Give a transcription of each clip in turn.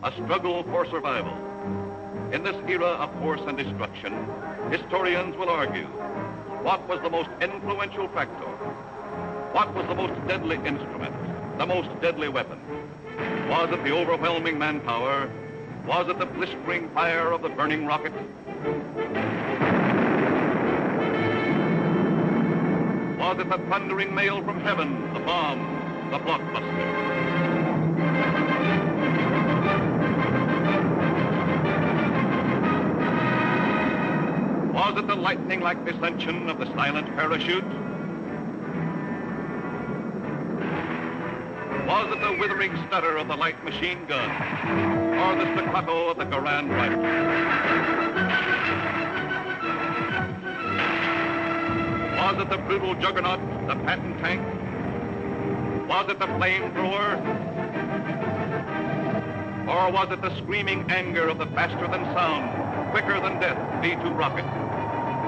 a struggle for survival. In this era of force and destruction, historians will argue, what was the most influential factor? What was the most deadly instrument, the most deadly weapon? Was it the overwhelming manpower? Was it the blistering fire of the burning rocket? Was it the thundering mail from heaven, the bomb, the blockbuster? Was it the lightning-like descension of the silent parachute? Was it the withering stutter of the light machine gun? Or the staccato of the Garand rifle? Was it the brutal juggernaut, the Patton tank? Was it the flamethrower? Or was it the screaming anger of the faster-than-sound, quicker-than-death V-2 rocket?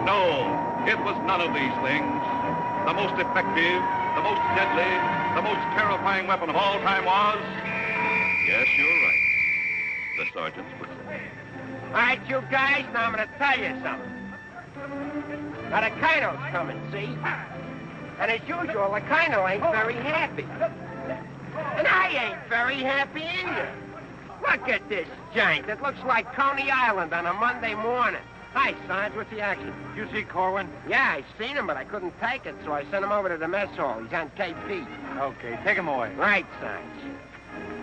No, it was none of these things. The most effective, the most deadly, the most terrifying weapon of all time was... Yes, you're right. The sergeant's whistle. All right, you guys, now I'm going to tell you something. Now, the Colonel's coming, see? And as usual, the Colonel ain't very happy. And I ain't very happy either. Look at this giant. It looks like Coney Island on a Monday morning. Hi, Sarge. What's the action? You see Corwin? Yeah, I seen him, but I couldn't take it, so I sent him over to the mess hall. He's on KP. Okay, take him away. Right, Sarge.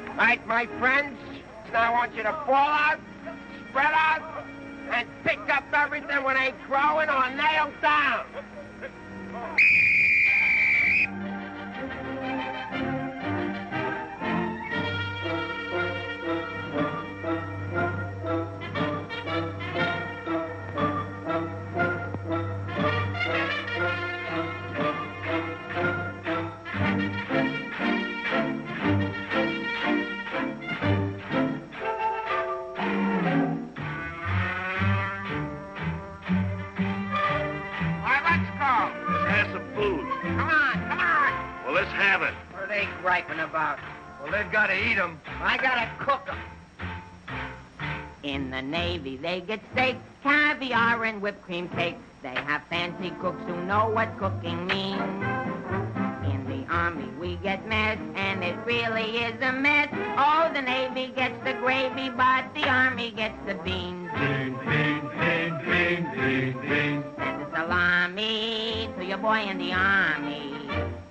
All right, my friends. Now I want you to fall out, spread out, and pick up everything when they growing or nailed down. Griping about? Well, they've got to eat them. I gotta cook them. In the Navy, they get steak, caviar, and whipped cream cake. They have fancy cooks who know what cooking means. In the Army, we get mess, and it really is a mess. Oh, the Navy gets the gravy, but the Army gets the beans. Beans, beans, beans, beans, beans, beans. Send a salami to your boy in the Army.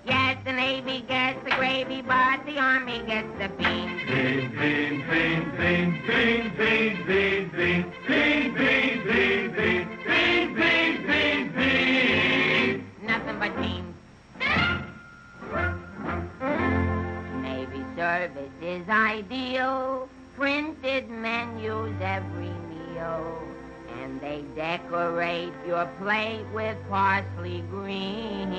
Yes, the Navy gets the gravy, but the Army gets the beans. Beans, beans, beans, beans, beans, beans, beans, beans, beans, beans, beans, beans, beans, beans, beans. Nothing but beans. Navy service is ideal. Printed menus every meal. And they decorate your plate with parsley green.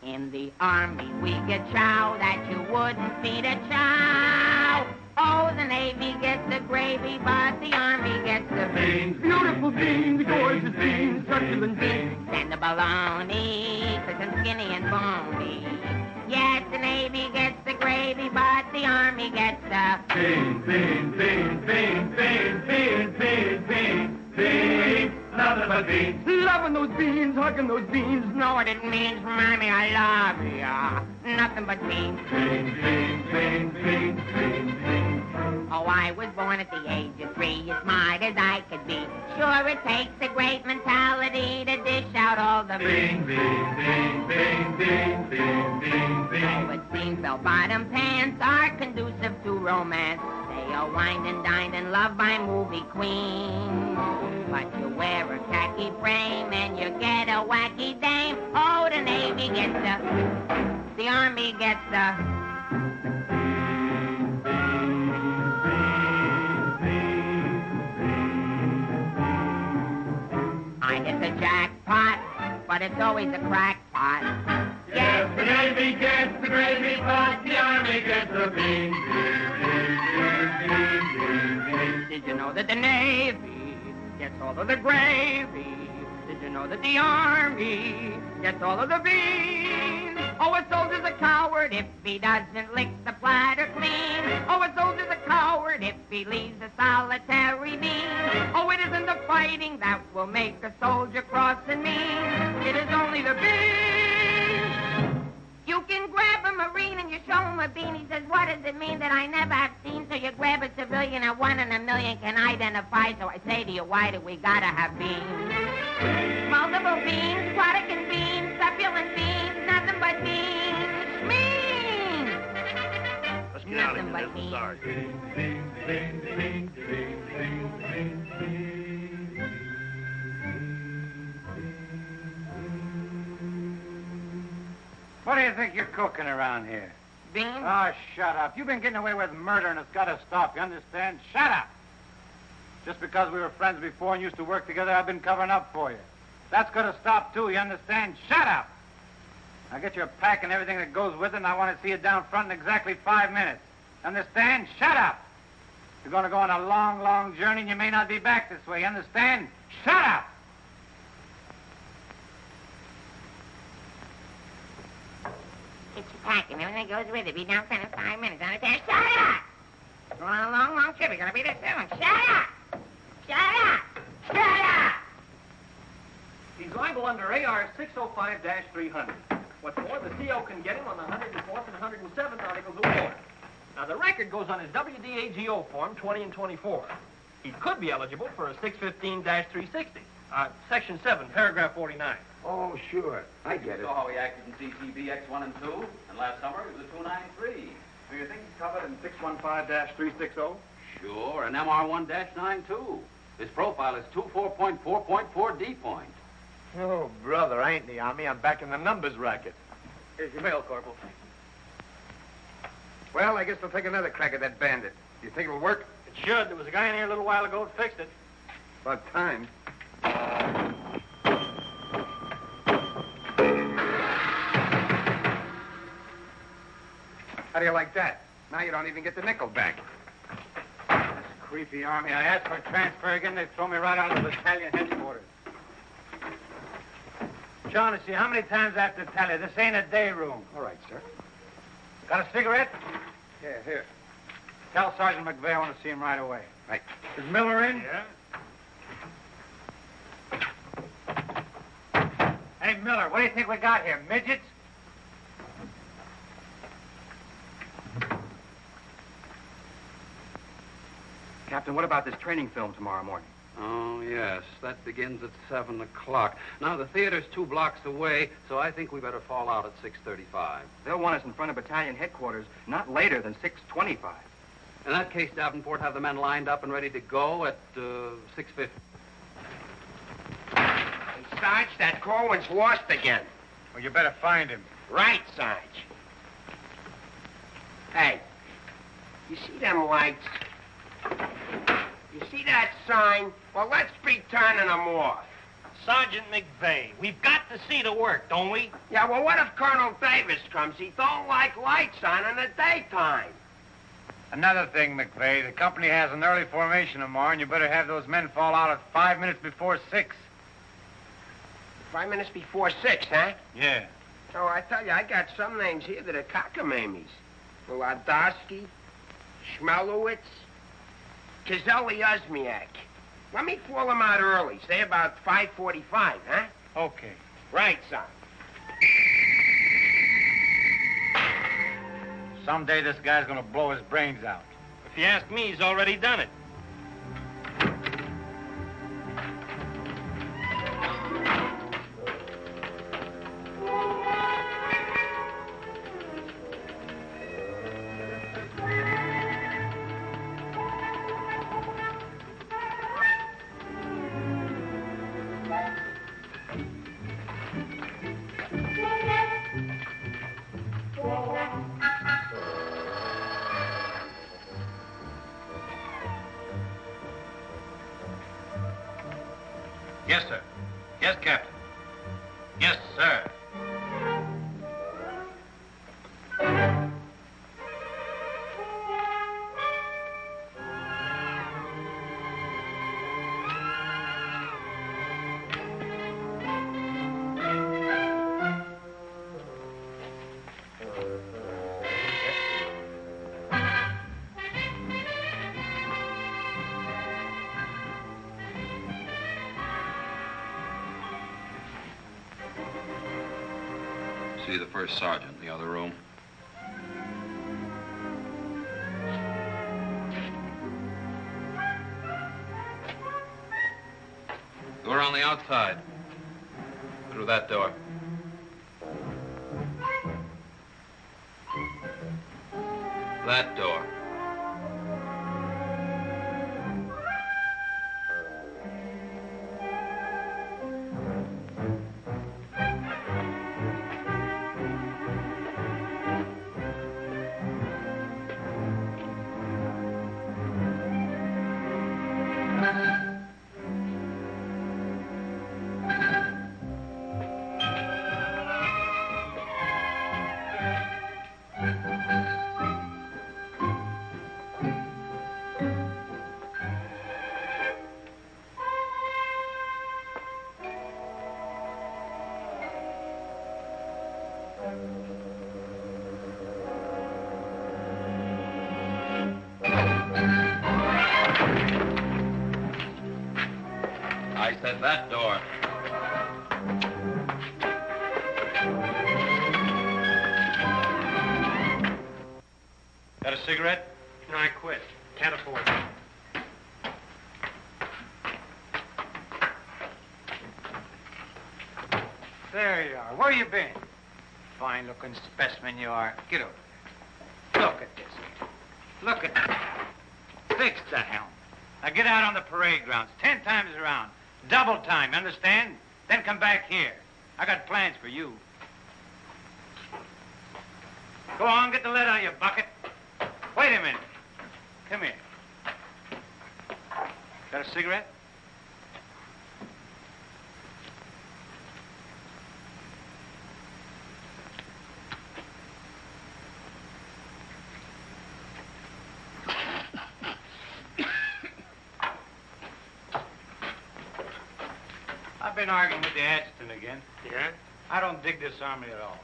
In the Army, we get chow that you wouldn't feed a chow. Oh, the Navy gets the gravy, but the Army gets the beans. Beautiful beans, gorgeous beans, succulent beans. Send the bologna, cause I'm skinny and bony. Yes, the Navy gets the gravy, but the Army gets the beans, beans, beans, beans, beans, beans, beans, beans, beans. Nothing but beans. Loving those beans, hugging those beans. Know what it means, Mommy, I love ya. Nothing but beans. Beans, beans, beans, beans, beans, beans. Oh, I was born at the age of 3, as smart as I could be. Sure, it takes a great mentality to dish out all the beans, beans, beans, beans, beans, beans, beans, beans. Oh, it seems bell-bottom pants are conducive to romance. They are wined and dined and loved by movie queens. But you wear a khaki frame and you get a wacky dame. Oh, the Navy gets the Army gets the... I hit the jackpot, but it's always a crackpot. Yes, the Navy gets the gravy, but the Army gets the beans. Did you know that the Navy gets all of the gravy? Did you know that the Army gets all of the beans? Oh, a soldier's a coward if he doesn't lick the platter clean. Oh, a soldier's a coward if he leaves a solitary bean. Oh, it isn't the fighting that will make a soldier cross and mean. It is only the bean. You can grab a Marine and you show him a bean. He says, what does it mean that I never have seen? So you grab a civilian and 1 in a million can identify. So I say to you, why do we gotta have beans? Multiple beans, Protestant beans, succulent beans, nothing but beans. Beans! Let's get out of Nothing here. but This is beans. ours. What do you think you're cooking around here? Beans? Oh, shut up. You've been getting away with murder, and it's got to stop. You understand? Shut up. Just because we were friends before and used to work together, I've been covering up for you. That's going to stop, too. You understand? Shut up. Now get your pack and everything that goes with it, and I want to see you down front in exactly 5 minutes. Understand? Shut up. You're going to go on a long, long journey, and you may not be back this way. You understand? Shut up. Get your pack and everything that goes with it. Be down front in 5 minutes. Understand? Shut up! Going on a long, long trip. You're gonna be there soon. Shut up! Shut up! Shut up! He's liable under AR 605-300. What's more, the CO can get him on the 104th and 107th Articles of War. Now, the record goes on his WDAGO form 20 and 24. He could be eligible for a 615-360. Section 7, paragraph 49. Oh, sure. I get it. saw how he acted in CTB X1 and 2, and last summer he was a 293. Do you think he's covered in 615-360? Sure, and MR1-9 too. His profile is 24.4.4 D point. Oh, brother, I ain't in the Army. I'm back in the numbers racket. Here's your mail, Corporal. Well, I guess they'll take another crack at that bandit. Do you think it'll work? It should. There was a guy in here a little while ago that fixed it. About time. How do you like that? Now you don't even get the nickel back. This creepy Army. I asked for a transfer again. They throw me right out of the battalion headquarters. Shaughnessy, how many times I have to tell you? This ain't a day room. All right, sir. Got a cigarette? Yeah, here. Tell Sergeant McVeigh I want to see him right away. Right. Is Miller in? Yeah? Hey, Miller, what do you think we got here? Midgets? Captain, what about this training film tomorrow morning? Oh, yes. That begins at 7 o'clock. Now, the theater's 2 blocks away, so I think we better fall out at 6:35. They'll want us in front of battalion headquarters not later than 6:25. In that case, Davenport, have the men lined up and ready to go at 6:50. Hey, Sarge, that Corwin's lost again. Well, you better find him. Right, Sarge. Hey, you see them lights? You see that sign? Well, let's be turning them off. Sergeant McVeigh, we've got to see the work, don't we? Yeah, well, what if Colonel Davis comes? He don't like lights on in the daytime. Another thing, McVeigh, the company has an early formation tomorrow, and you better have those men fall out at 5 minutes before 6. 5 minutes before 6, huh? Yeah. Oh, I tell you, I got some names here that are cockamamies. Wladowski, Schmelowitz, Kazelli Osmiak. Let me call them out early, say about 5:45, huh? Okay. Right, son. Someday this guy's gonna blow his brains out. If you ask me, he's already done it. Yes, sir. Yes, Captain. Yes, sir. See the first sergeant in the other room. Door on the outside. Through that door. That door. I said that door. Got a cigarette? No, I quit. Can't afford it. There you are. Where you been? Fine-looking specimen you are. Get over there. Look at this. Look at that. Fix the helm. Now get out on the parade grounds 10 times around. Double time, you understand? Then come back here. I got plans for you. Go on, get the lead out of your bucket. Wait a minute. Come here. Got a cigarette? I've been arguing with the adjutant again. Yeah? I don't dig this army at all.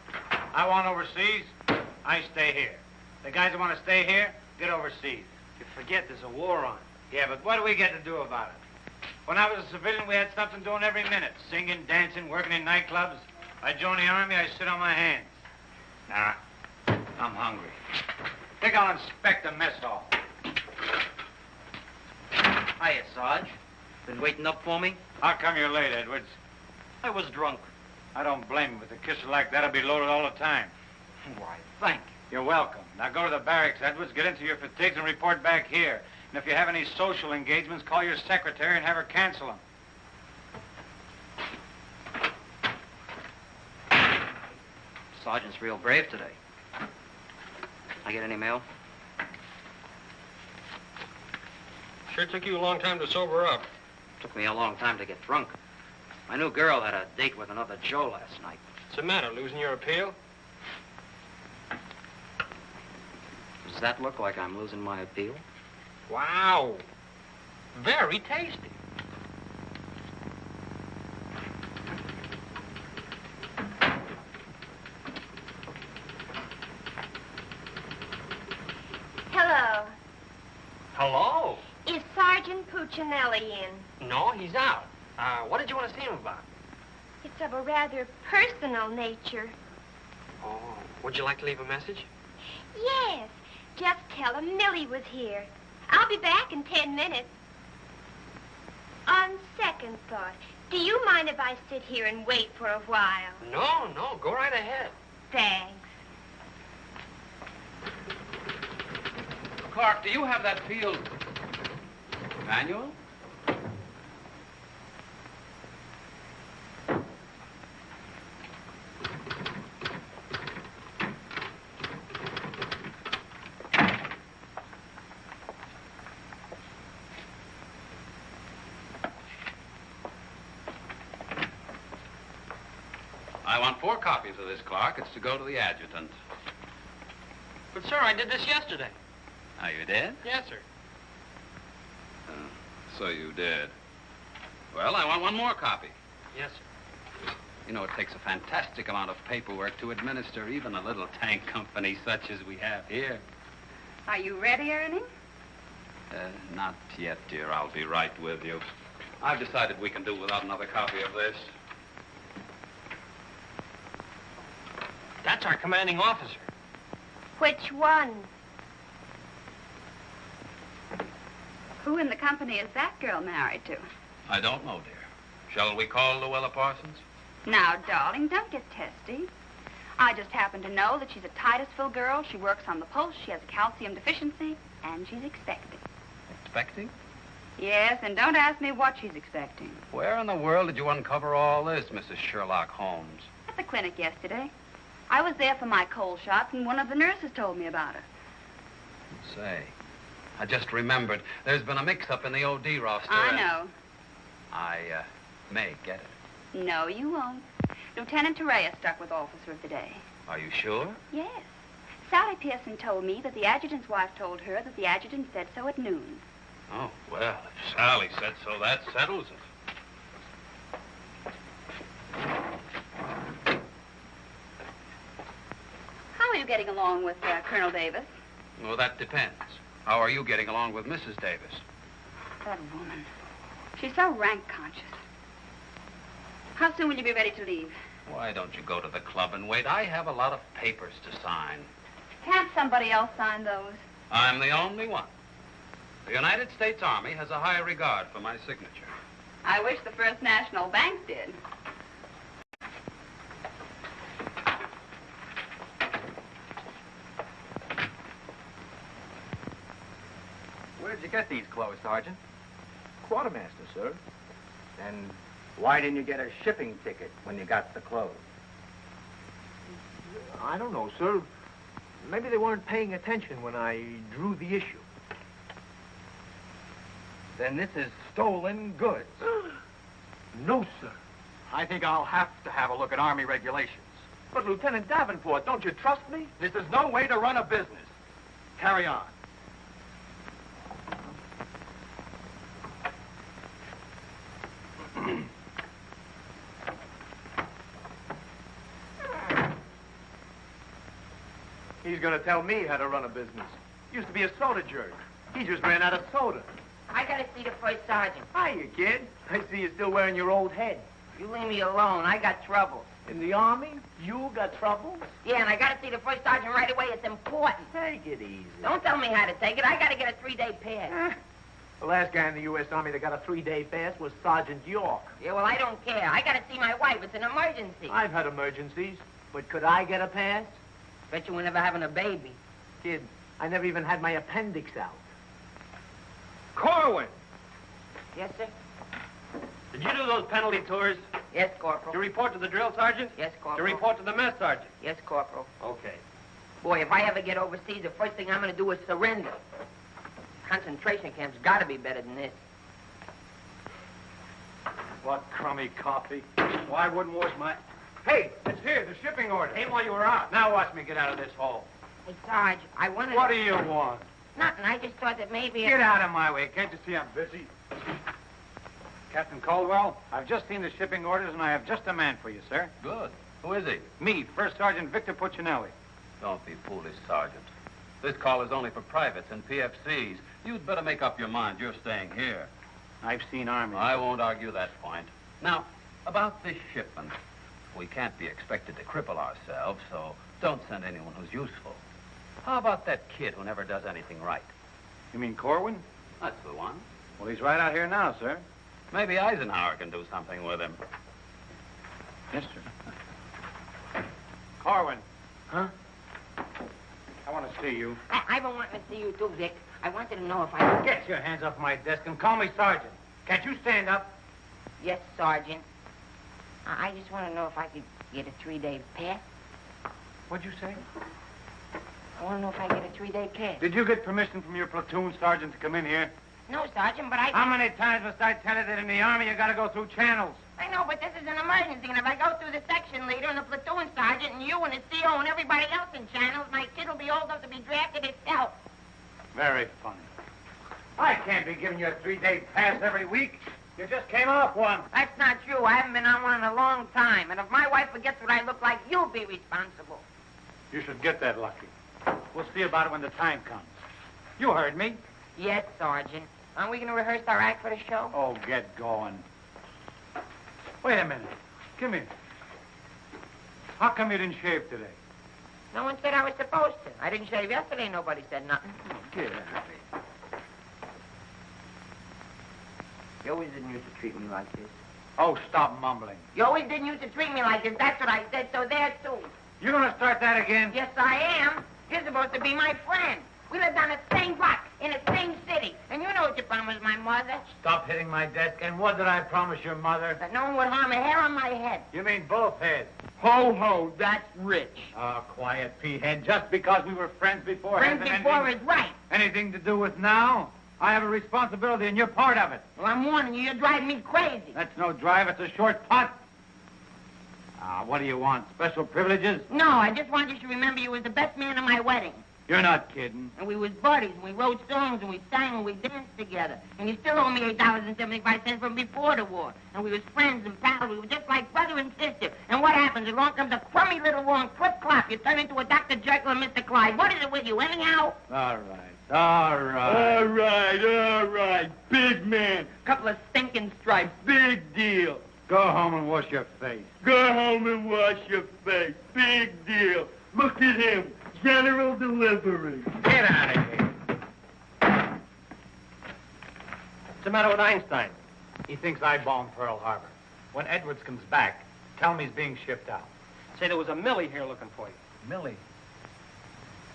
I want overseas, I stay here. The guys that want to stay here, get overseas. You forget there's a war on. Yeah, but what do we get to do about it? When I was a civilian, we had something doing every minute. Singing, dancing, working in nightclubs. I joined the army, I sit on my hands. Nah, I'm hungry. Think I'll inspect the mess hall. Hiya, Sarge. Been waiting up for me? How come you're late, Edwards? I was drunk. I don't blame you. With a kisser like that, I'll be loaded all the time. Why, thank you. You're welcome. Now go to the barracks, Edwards, get into your fatigues and report back here. And if you have any social engagements, call your secretary and have her cancel them. Sergeant's real brave today. I get any mail? Sure took you a long time to sober up. Took me a long time to get drunk. My new girl had a date with another Joe last night. What's the matter, losing your appeal? Does that look like I'm losing my appeal? Wow. Very tasty. Hello. Hello. Is Sergeant Puccinelli in? No, he's out. What did you want to see him about? It's of a rather personal nature. Oh, would you like to leave a message? Yes. Just tell him Millie was here. I'll be back in 10 minutes. On second thought, do you mind if I sit here and wait for a while? No, go right ahead. Thanks. Clark, do you have that field manual? I want 4 copies of this, Clark. It's to go to the adjutant. But, sir, I did this yesterday. Oh, you did? Yes, sir. So you did. Well, I want 1 more copy. Yes, sir. You know, it takes a fantastic amount of paperwork to administer even a little tank company such as we have here. Are you ready, Ernie? Not yet, dear. I'll be right with you. I've decided we can do without another copy of this. That's our commanding officer. Which one? Who in the company is that girl married to? I don't know, dear. Shall we call Luella Parsons? Now, darling, don't get testy. I just happen to know that she's a Titusville girl. She works on the post. She has a calcium deficiency, and she's expecting. Expecting? Yes, and don't ask me what she's expecting. Where in the world did you uncover all this, Mrs. Sherlock Holmes? At the clinic yesterday. I was there for my cold shot, and one of the nurses told me about her. Say, I just remembered. There's been a mix-up in the OD roster. I know. I may get it. No, you won't. Lieutenant Torreya stuck with Officer of the Day. Are you sure? Yes. Sally Pearson told me that the adjutant's wife told her that the adjutant said so at noon. Oh, well, if Sally said so, that settles it. How are you getting along with Colonel Davis? Well, that depends. How are you getting along with Mrs. Davis? That woman. She's so rank-conscious. How soon will you be ready to leave? Why don't you go to the club and wait? I have a lot of papers to sign. Can't somebody else sign those? I'm the only one. The United States Army has a high regard for my signature. I wish the First National Bank did. Where'd you get these clothes, Sergeant? Quartermaster, sir. And why didn't you get a shipping ticket when you got the clothes? I don't know, sir. Maybe they weren't paying attention when I drew the issue. Then this is stolen goods. No, sir. I think I'll have to have a look at Army regulations. But, Lieutenant Davenport, don't you trust me? This is no way to run a business. Carry on. He's going to tell me how to run a business. Used to be a soda jerk. He just ran out of soda. I gotta see the first sergeant. Hiya, kid. I see you're still wearing your old head. You leave me alone. I got trouble. In the Army? You got trouble? Yeah, and I gotta see the first sergeant right away. It's important. Take it easy. Don't tell me how to take it. I gotta get a 3-day pass. The last guy in the U.S. Army that got a 3-day pass was Sergeant York. Yeah, well, I don't care. I gotta see my wife. It's an emergency. I've had emergencies, but could I get a pass? Bet you were never having a baby. Kid, I never even had my appendix out. Corwin! Yes, sir? Did you do those penalty tours? Yes, Corporal. To report to the drill sergeant? Yes, To Corporal. report to the mess sergeant? Yes, Corporal. Okay. Boy, if I ever get overseas, the first thing I'm gonna do is surrender. Concentration camp's gotta be better than this. What crummy coffee. Why wouldn't wash my... Hey, it's here, the shipping order. Came while you were out. Now watch me get out of this hole. Hey, Sarge, I wanted... What do you want? Nothing. I just thought that maybe... Get out of my way. Can't you see I'm busy? Captain Caldwell, I've just seen the shipping orders, and I have just a man for you, sir. Good. Who is he? Me, First Sergeant Victor Puccinelli. Don't be foolish, Sergeant. This call is only for privates and PFCs. You'd better make up your mind. You're staying here. I've seen Army. I won't argue that point. Now, about this shipment. We can't be expected to cripple ourselves, so don't send anyone who's useful. How about that kid who never does anything right? You mean Corwin? That's the one. Well, he's right out here now, sir. Maybe Eisenhower can do something with him. Yes, sir. Corwin. Huh? I want to see you. I've been wanting to see you too, Vic. I wanted to know if I could... Get your hands off my desk and call me Sergeant. Can't you stand up? Yes, Sergeant. I just want to know if I could get a 3-day pass. What'd you say? I want to know if I get a 3-day pass. Did you get permission from your platoon sergeant to come in here? No, Sergeant, but I... How many times must I tell you that in the Army you gotta go through channels? I know, but this is an emergency, and if I go through the section leader and the platoon sergeant and you and the CO and everybody else in channels, my kid will be old enough to be drafted itself. Very funny. I can't be giving you a 3-day pass every week. You just came off one. That's not true. I haven't been on one in a long time, and if my wife forgets what I look like, you'll be responsible. You should get that lucky. We'll see about it when the time comes. You heard me. Yes, Sergeant. Aren't we going to rehearse our act for the show? Oh, get going. Wait a minute. Come here. How come you didn't shave today? No one said I was supposed to. I didn't shave yesterday. Nobody said nothing. Get out of here. You always didn't used to treat me like this. Oh, stop mumbling. You always didn't used to treat me like this. That's what I said, so there, too. You gonna start that again? Yes, I am. You're supposed to be my friend. We lived on the same block, in the same city. And you know what you promised my mother. Stop hitting my desk. And what did I promise your mother? That no one would harm a hair on my head. You mean both heads? Ho, ho, that's rich. Oh, quiet, P-head. Just because we were friends before... Friends before is right. Anything to do with now? I have a responsibility, and you're part of it. Well, I'm warning you, you're driving me crazy. That's no drive. It's a short putt. What do you want? Special privileges? No, I just want you to remember you was the best man at my wedding. You're not kidding. And we was buddies, and we wrote songs, and we sang, and we danced together. And you still owe me $8.75 from before the war. And we was friends and pals. We were just like brother and sister. And what happens? Along comes a crummy little wrong clip-clop. You turn into a Dr. Jekyll and Mr. Clyde. What is it with you, anyhow? All right. Big man. Couple of stinking stripes. Big deal. Go home and wash your face. Go home and wash your face. Big deal. Look at him. General delivery. Get out of here. What's the matter with Einstein? He thinks I bombed Pearl Harbor. When Edwards comes back, tell him he's being shipped out. Say there was a Millie here looking for you. Millie?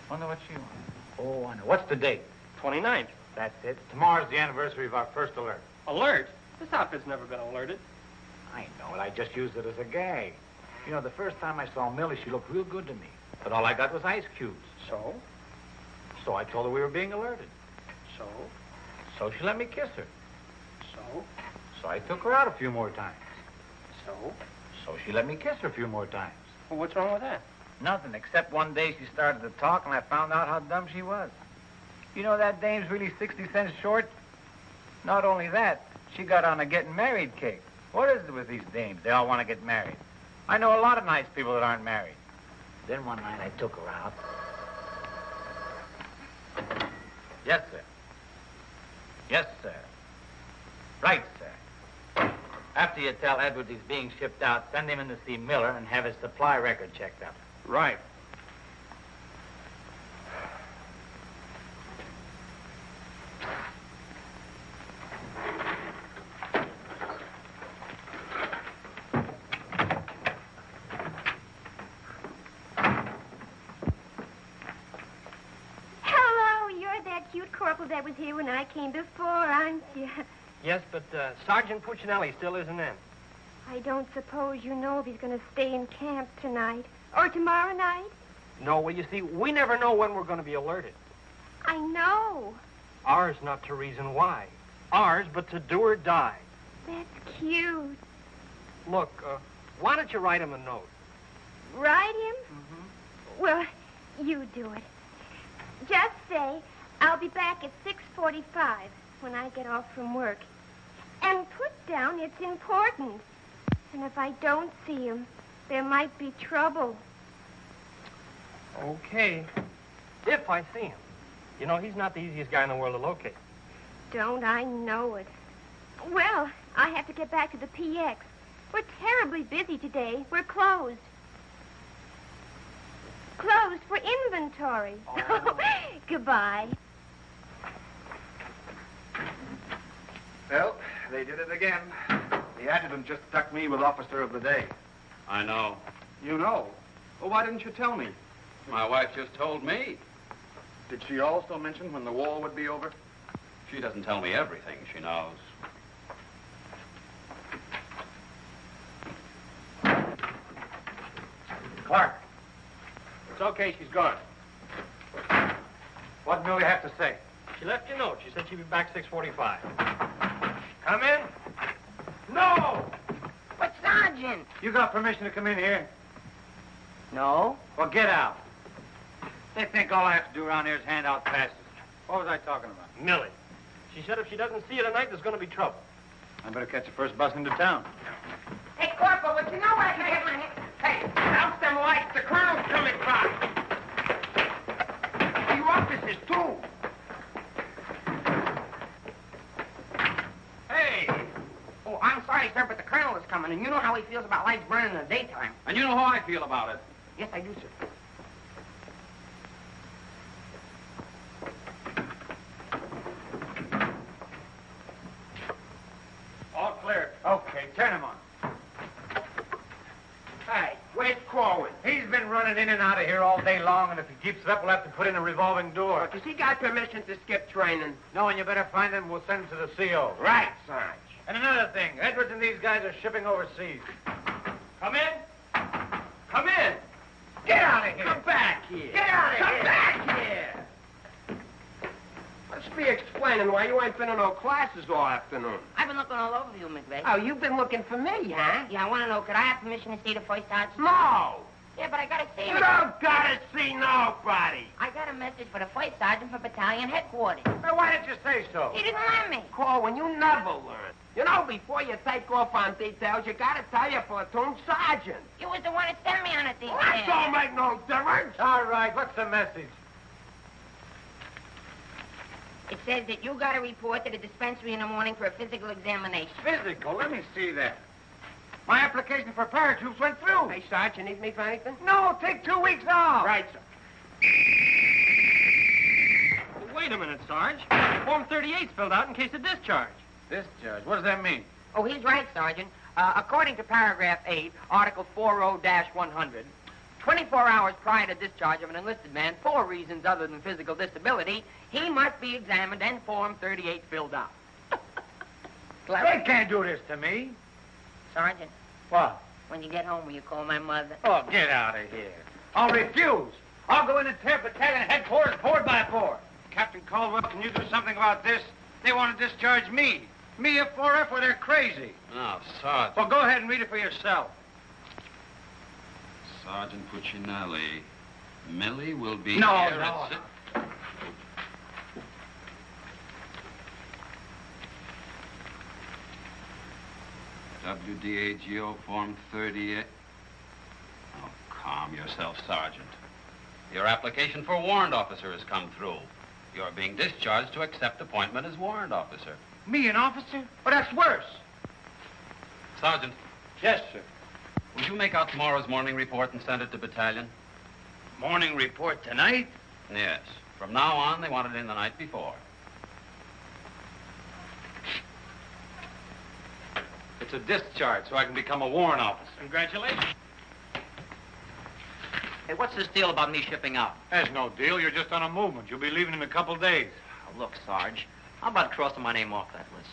Wonder what she wants. Oh, I know. What's the date? 29th. That's it. Tomorrow's the anniversary of our first alert. Alert? This outfit's never been alerted. I know it. I just used it as a gag. You know, the first time I saw Millie, she looked real good to me. But all I got was ice cubes. So? So I told her we were being alerted. So? So she let me kiss her. So? So I took her out a few more times. So? So she let me kiss her a few more times. Well, what's wrong with that? Nothing, except one day she started to talk and I found out how dumb she was. You know that dame's really 60 cents short? Not only that, she got on a getting married kick. What is it with these dames? They all want to get married. I know a lot of nice people that aren't married. Then one night I took her out. Yes, sir. Yes, sir. Right, sir. After you tell Edwards he's being shipped out, send him in to see Miller and have his supply record checked up. Right. That was here when I came before, aren't you? Yes, but Sergeant Puccinelli still isn't in. I don't suppose you know if he's going to stay in camp tonight or tomorrow night? No, well, you see, we never know when we're going to be alerted. I know. Ours not to reason why. Ours, but to do or die. That's cute. Look, why don't you write him a note? Write him? Mm-hmm. Well, you do it. Just say, I'll be back at 6:45 when I get off from work. And put down it's important. And if I don't see him, there might be trouble. Okay. If I see him. You know, he's not the easiest guy in the world to locate. Don't I know it? Well, I have to get back to the PX. We're terribly busy today. We're closed. Closed for inventory. Oh. Goodbye. Well, they did it again. The adjutant just stuck me with Officer of the Day. I know. You know? Well, why didn't you tell me? My wife just told me. Did she also mention when the war would be over? She doesn't tell me everything she knows. Clark. It's okay, she's gone. What'd Millie have to say? She left you a note. She said she'd be back 6:45. Come in. No! But, Sergeant! You got permission to come in here? No. Well, get out. They think all I have to do around here is hand out passes. What was I talking about? Millie. She said if she doesn't see you tonight, there's going to be trouble. I better catch the first bus into town. Hey, Corporal, would you know where I can get my hand? Hey, douse them lights. The colonel's coming by. You officers, too. Hey! Oh, I'm sorry, sir, but the colonel is coming, and you know how he feels about lights burning in the daytime. And you know how I feel about it. Yes, I do, sir. running in and out of here all day long, and if he keeps it up, we'll have to put in a revolving door. Does he got permission to skip training? No, and you better find him. We'll send him to the CO. Right, Sarge. And another thing, Edwards and these guys are shipping overseas. Come in. Come in. Get out of here. Come back here. Get out of here. Come back here. Let's be explaining why you ain't been in no classes all afternoon. I've been looking all over you, McVeigh. Oh, you've been looking for me, huh? Yeah, I want to know, could I have permission to see the first sergeant? No. Yeah, but I got to see You him. don't gotta see nobody. I got a message for the first sergeant for battalion headquarters. Well, why didn't you say so? He didn't let me. Call you never learn. You know, before you take off on details, you gotta tell your platoon sergeant. You was the one that sent me on a detail. Well, that don't make no difference. All right, what's the message? It says that you got to report to the dispensary in the morning for a physical examination. Physical? Let me see that. My application for paratroops went through. Hey, Sarge, you need me for anything? No, take 2 weeks off. Right, sir. Well, wait a minute, Sarge. Form 38's filled out in case of discharge. Discharge. What does that mean? Oh, he's right, Sergeant. According to paragraph 8, Article 40-100, 24 hours prior to discharge of an enlisted man for reasons other than physical disability, he must be examined and Form 38 filled out. They can't do this to me. Sergeant, What? when you get home, will you call my mother? Oh, get out of here. I'll refuse. I'll go in and tear battalion headquarters board by board. Captain Caldwell, can you do something about this? They want to discharge me. Me, a 4F, where they're crazy. Now, Sergeant. Well, go ahead and read it for yourself. Sergeant Puccinelli. Millie will be No, here no. at six. WDAGO Form 38. Oh, calm yourself, Sergeant. Your application for warrant officer has come through. You're being discharged to accept appointment as warrant officer. Me, an officer? Oh, that's worse. Sergeant, Yes, sir. will you make out tomorrow's morning report and send it to battalion? Morning report tonight? Yes. From now on, they want it in the night before. It's a discharge, so I can become a warrant officer. Congratulations. Hey, what's this deal about me shipping out? There's no deal. You're just on a movement. You'll be leaving in a couple days. Oh, look, Sarge, how about crossing my name off that list?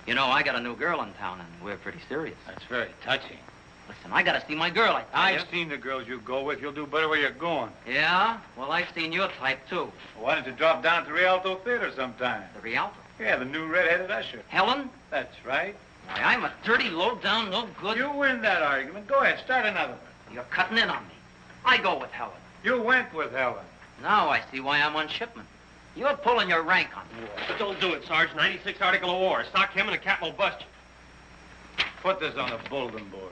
You know, I got a new girl in town, and we're pretty serious. That's very touching. Listen, I gotta see my girl, I tell I've you. seen the girls you go with. You'll do better where you're going. Yeah? Well, I've seen your type, too. Why don't you drop down to Rialto Theater sometime? The Rialto. Yeah, the new red-headed usher. Helen? That's right. Why, I'm a dirty, low-down, no good... You win that argument. Go ahead, start another one. You're cutting in on me. I go with Helen. You went with Helen. Now I see why I'm on shipment. You're pulling your rank on me. But don't do it, Sarge. 96 Article of War. Stock him and the captain will bust you. Put this on the bulletin board.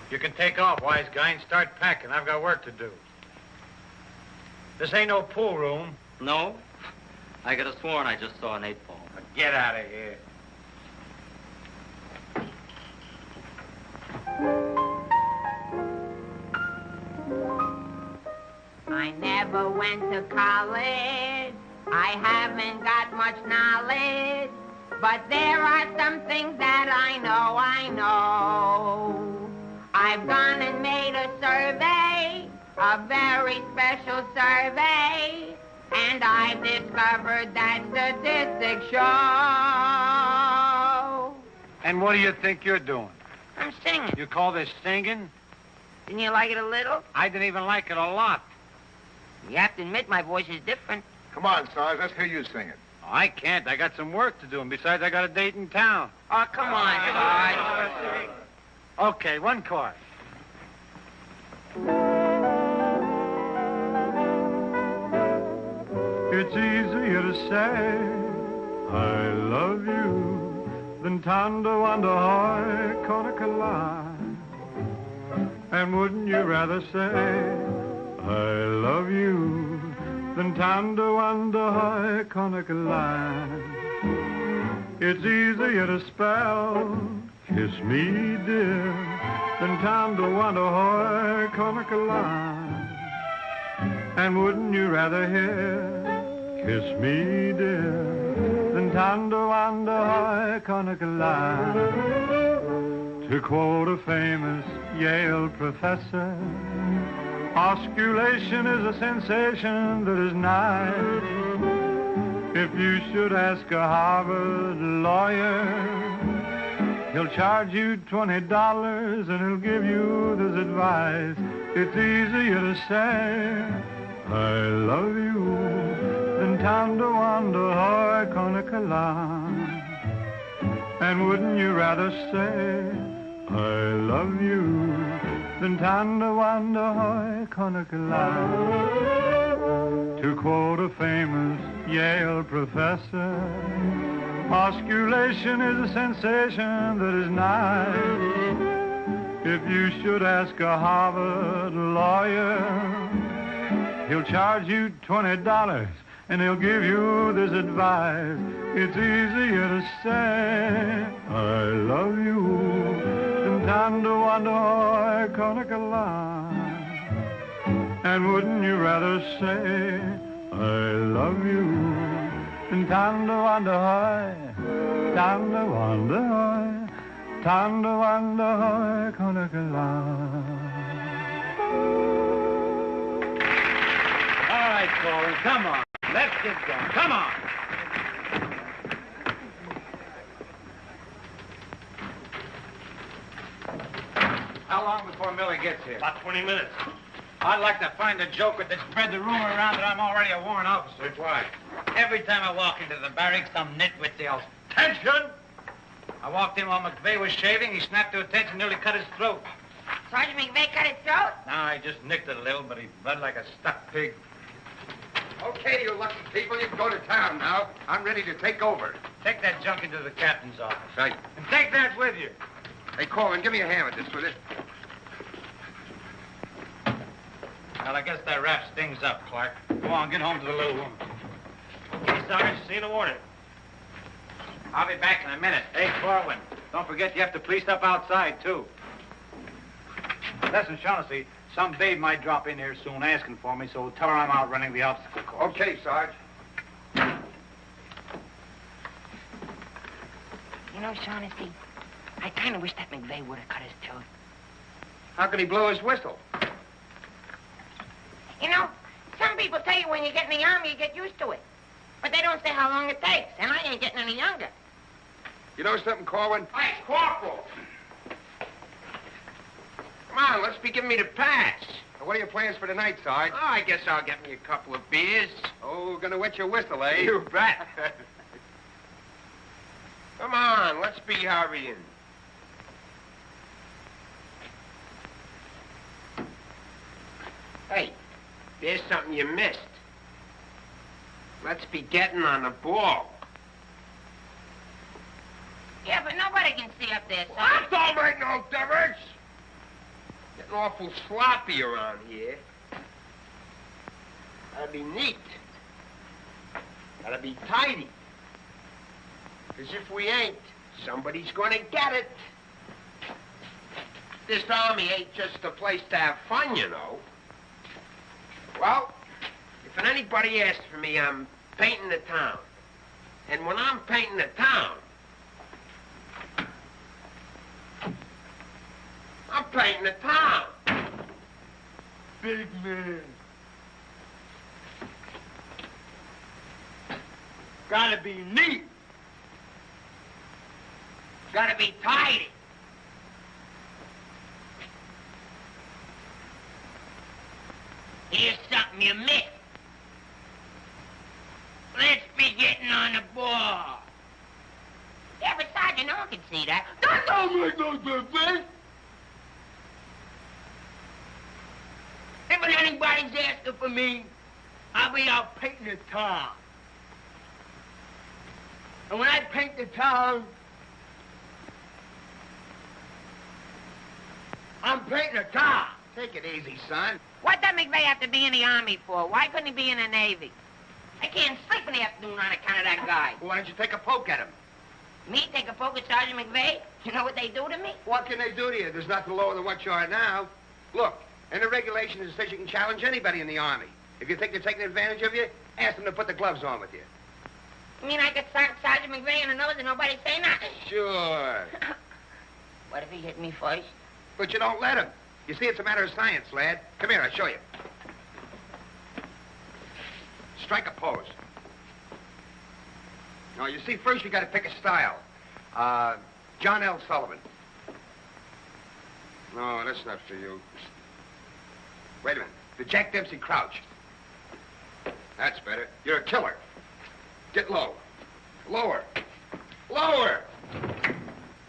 You can take off, wise guy, and start packing. I've got work to do. This ain't no pool room. No? I could have sworn I just saw an 8-ball. Now get out of here. I never went to college. I haven't got much knowledge. But there are some things that I know. I've gone and made a survey, a very special survey, and I've discovered that statistics show. And what do you think you're doing? I'm singing. You call this singing? Didn't you like it a little? I didn't even like it a lot. You have to admit my voice is different. Come on, Sarge, let's hear you sing it. Oh, I can't. I got some work to do, and besides, I got a date in town. Oh, come on, Sarge. Okay, one chord. It's easier to say I love you than tando under high Conacola. And wouldn't you rather say I love you than tando under high Conacola? It's easier to spell kiss me dear than tando under high Conacola. And wouldn't you rather hear kiss me dear tando wanda konakalai. To quote a famous Yale professor, osculation is a sensation that is nice. If you should ask a Harvard lawyer, he'll charge you $20 and he'll give you this advice. It's easier to say, I love you, than tando wanda hoy konakala. And wouldn't you rather say, I love you, than tando wanda hoy konakala? To quote a famous Yale professor, osculation is a sensation that is nice. If you should ask a Harvard lawyer, he'll charge you $20 and he'll give you this advice. It's easier to say, I love you, than tando wanda hoy konakala. And wouldn't you rather say, I love you, than tando wanda hoy, tando wanda hoy, tando wanda hoy konakala. All right, Corey, come on. Let's get going. Come on. How long before Millie gets here? About 20 minutes. I'd like to find a joker that spread the rumor around that I'm already a warrant officer. Which why? Every time I walk into the barracks, some nitwit yells, "Attention!" I walked in while McVeigh was shaving. He snapped to attention, nearly cut his throat. Sergeant McVeigh cut his throat? No, I just nicked it a little, but he bled like a stuck pig. Okay, you lucky people, you can go to town now. I'm ready to take over. Take that junk into the captain's office. Right. And take that with you. Hey, Coleman, give me a hand with this, will you? Well, I guess that wraps things up, Clark. Go on, get home to the little woman. Okay, Sarge, see you in the morning. I'll be back in a minute. Hey, Corwin, don't forget you have to police up outside, too. Listen, Shaughnessy, some babe might drop in here soon asking for me, so tell her I'm out running the obstacle course. Okay, Sarge. You know, Shaughnessy, I kind of wish that McVeigh would have cut his throat. How can he blow his whistle? You know, some people tell you when you get in the army, you get used to it. But they don't say how long it takes, and I ain't getting any younger. You know something, Corwin? Hey, Corporal. Come on, let's be giving me the pass. What are your plans for tonight, Sarge? Oh, I guess I'll get me a couple of beers. Oh, gonna wet your whistle, eh? You bet. Come on, let's be hurrying. Hey, there's something you missed. Let's be getting on the ball. Yeah, but nobody can see up there, That Sergeant. don't make no difference. Getting awful sloppy around here. Gotta be neat. Gotta be tidy. 'Cause if we ain't, somebody's gonna get it. This army ain't just a place to have fun, you know. Well, if anybody asks for me, I'm painting the town. And when I'm painting the town, I'm painting the town. Big man. Gotta be neat. Gotta be tidy. Here's something you missed. Let's be getting on the ball. Yeah, but Sergeant, no one can see that. Don't make no difference. If anybody's asking for me, I'll be out painting the town. And when I paint the town, I'm painting the town. Take it easy, son. What does McVeigh have to be in the Army for? Why couldn't he be in the Navy? I can't sleep in the afternoon on account of that guy. Why don't you take a poke at him? Me take a poke at Sergeant McVeigh? You know what they do to me? What can they do to you? There's nothing lower than what you are now. Look, in the regulations, it says you can challenge anybody in the Army. If you think they're taking advantage of you, ask them to put the gloves on with you. You mean I could sock Sergeant McVeigh in the nose and nobody say nothing? Sure. What if he hit me first? But you don't let him. You see, it's a matter of science, lad. Come here, I'll show you. Strike a pose. Now, you see, first you got to pick a style. John L. Sullivan. No, that's not for you. Wait a minute. The Jack Dempsey crouch. That's better. You're a killer. Get low. Lower. Lower.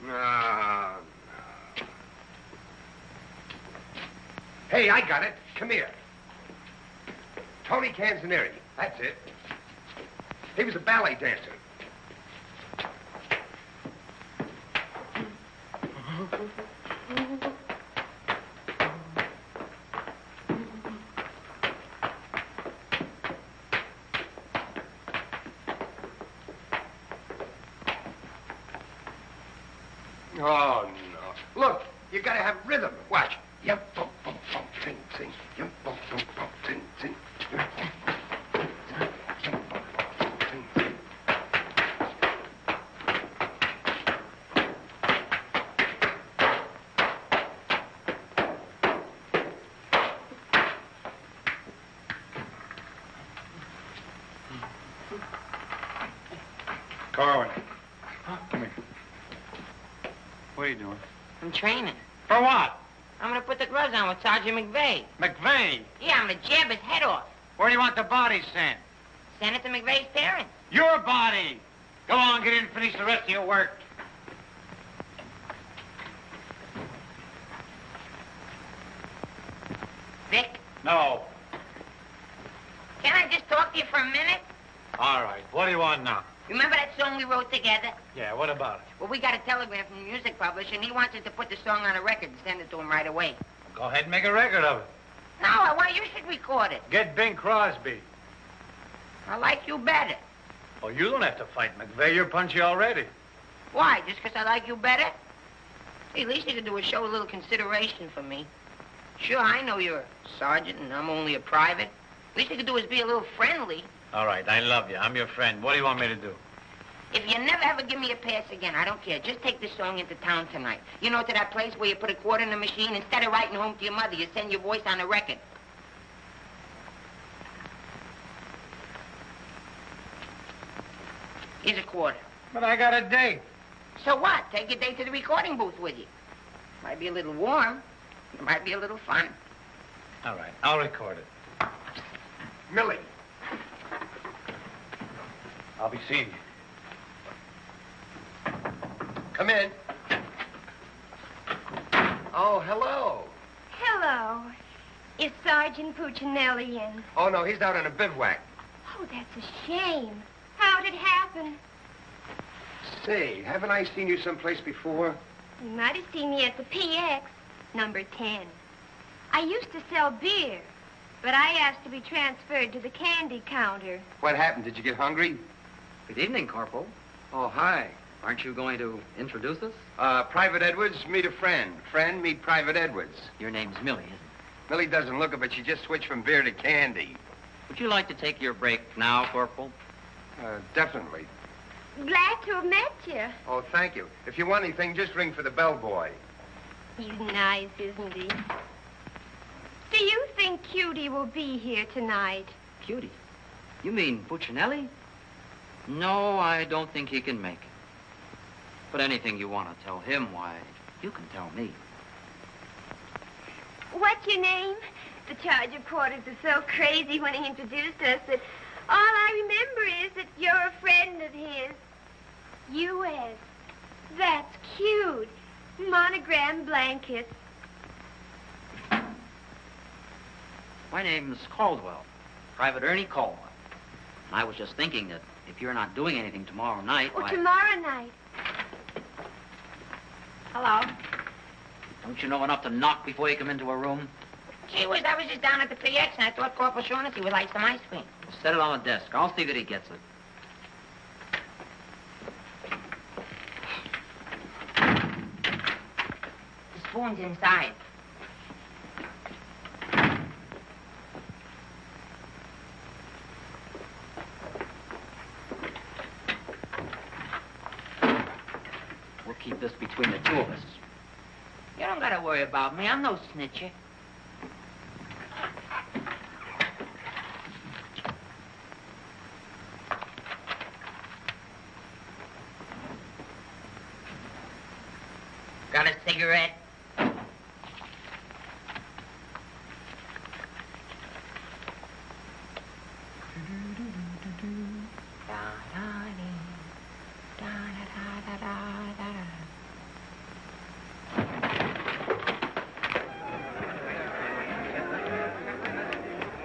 No. Hey, I got it. Come here. Tony Canzanieri. That's it. He was a ballet dancer. Oh, no. Look, you gotta have rhythm. Watch. Yep, bump, bump, bump, ting, ting. Yep, bump, bump, bump, ting, ting. Yep, bump, bump, ting, yep, bump, bump, ting, ting. Corwin. Come here. What are you doing? I'm training. For what? I'm gonna put the gloves on with Sergeant McVeigh. McVeigh? Yeah, I'm gonna jab his head off. Where do you want the body sent? Send it to McVeigh's parents. Your body! Go on, get in and finish the rest of your work. Vic, No. can I just talk to you for a minute? All right. What do you want now? Remember that song we wrote together? Yeah, what about it? Well, we got a telegram from the music publisher, and he wants us to put the song on a record and send it to him right away. Go ahead and make a record of it. No, I want you should record it. Get Bing Crosby. I like you better. Oh, you don't have to fight McVeigh. You're punchy already. Why? Just 'cause I like you better? Hey, at least you could do is show a little consideration for me. Sure, I know you're a sergeant and I'm only a private. At least you could do is be a little friendly. All right, I love you. I'm your friend. What do you want me to do? If you never ever give me a pass again, I don't care. Just take this song into town tonight. You know, to that place where you put a quarter in the machine. Instead of writing home to your mother, you send your voice on a record. Here's a quarter. But I got a date. So what? Take your date to the recording booth with you. Might be a little warm. It might be a little fun. All right, I'll record it. Millie. I'll be seeing you. Come in. Oh, hello. Hello. Is Sergeant Puccinelli in? Oh, no, he's out on a bivouac. Oh, that's a shame. How'd it happen? Say, haven't I seen you someplace before? You might have seen me at the PX, number 10. I used to sell beer, but I asked to be transferred to the candy counter. What happened? Did you get hungry? Good evening, Corporal. Oh, hi. Aren't you going to introduce us? Private Edwards, meet a friend. Friend, meet Private Edwards. Your name's Millie, isn't it? Millie doesn't look it, but she just switched from beer to candy. Would you like to take your break now, Corporal? Definitely. Glad to have met you. Oh, thank you. If you want anything, just ring for the bellboy. He's nice, isn't he? Do you think Cutie will be here tonight? Cutie? You mean Puccinelli? No, I don't think he can make it. But anything you want to tell him, why, you can tell me. What's your name? The charge of quarters was so crazy when he introduced us that all I remember is that you're a friend of his. U.S. That's cute. Monogram blankets. My name's Caldwell, Private Ernie Caldwell. And I was just thinking that if you're not doing anything tomorrow night, Oh, why... tomorrow night. Hello. Don't you know enough to knock before you come into a room? Gee whiz, I was just down at the PX and I thought Corporal Shaughnessy would like some ice cream. Set it on the desk. I'll see that he gets it. The spoon's inside. We'll keep this between the two of us. You don't gotta worry about me. I'm no snitcher. Got a cigarette?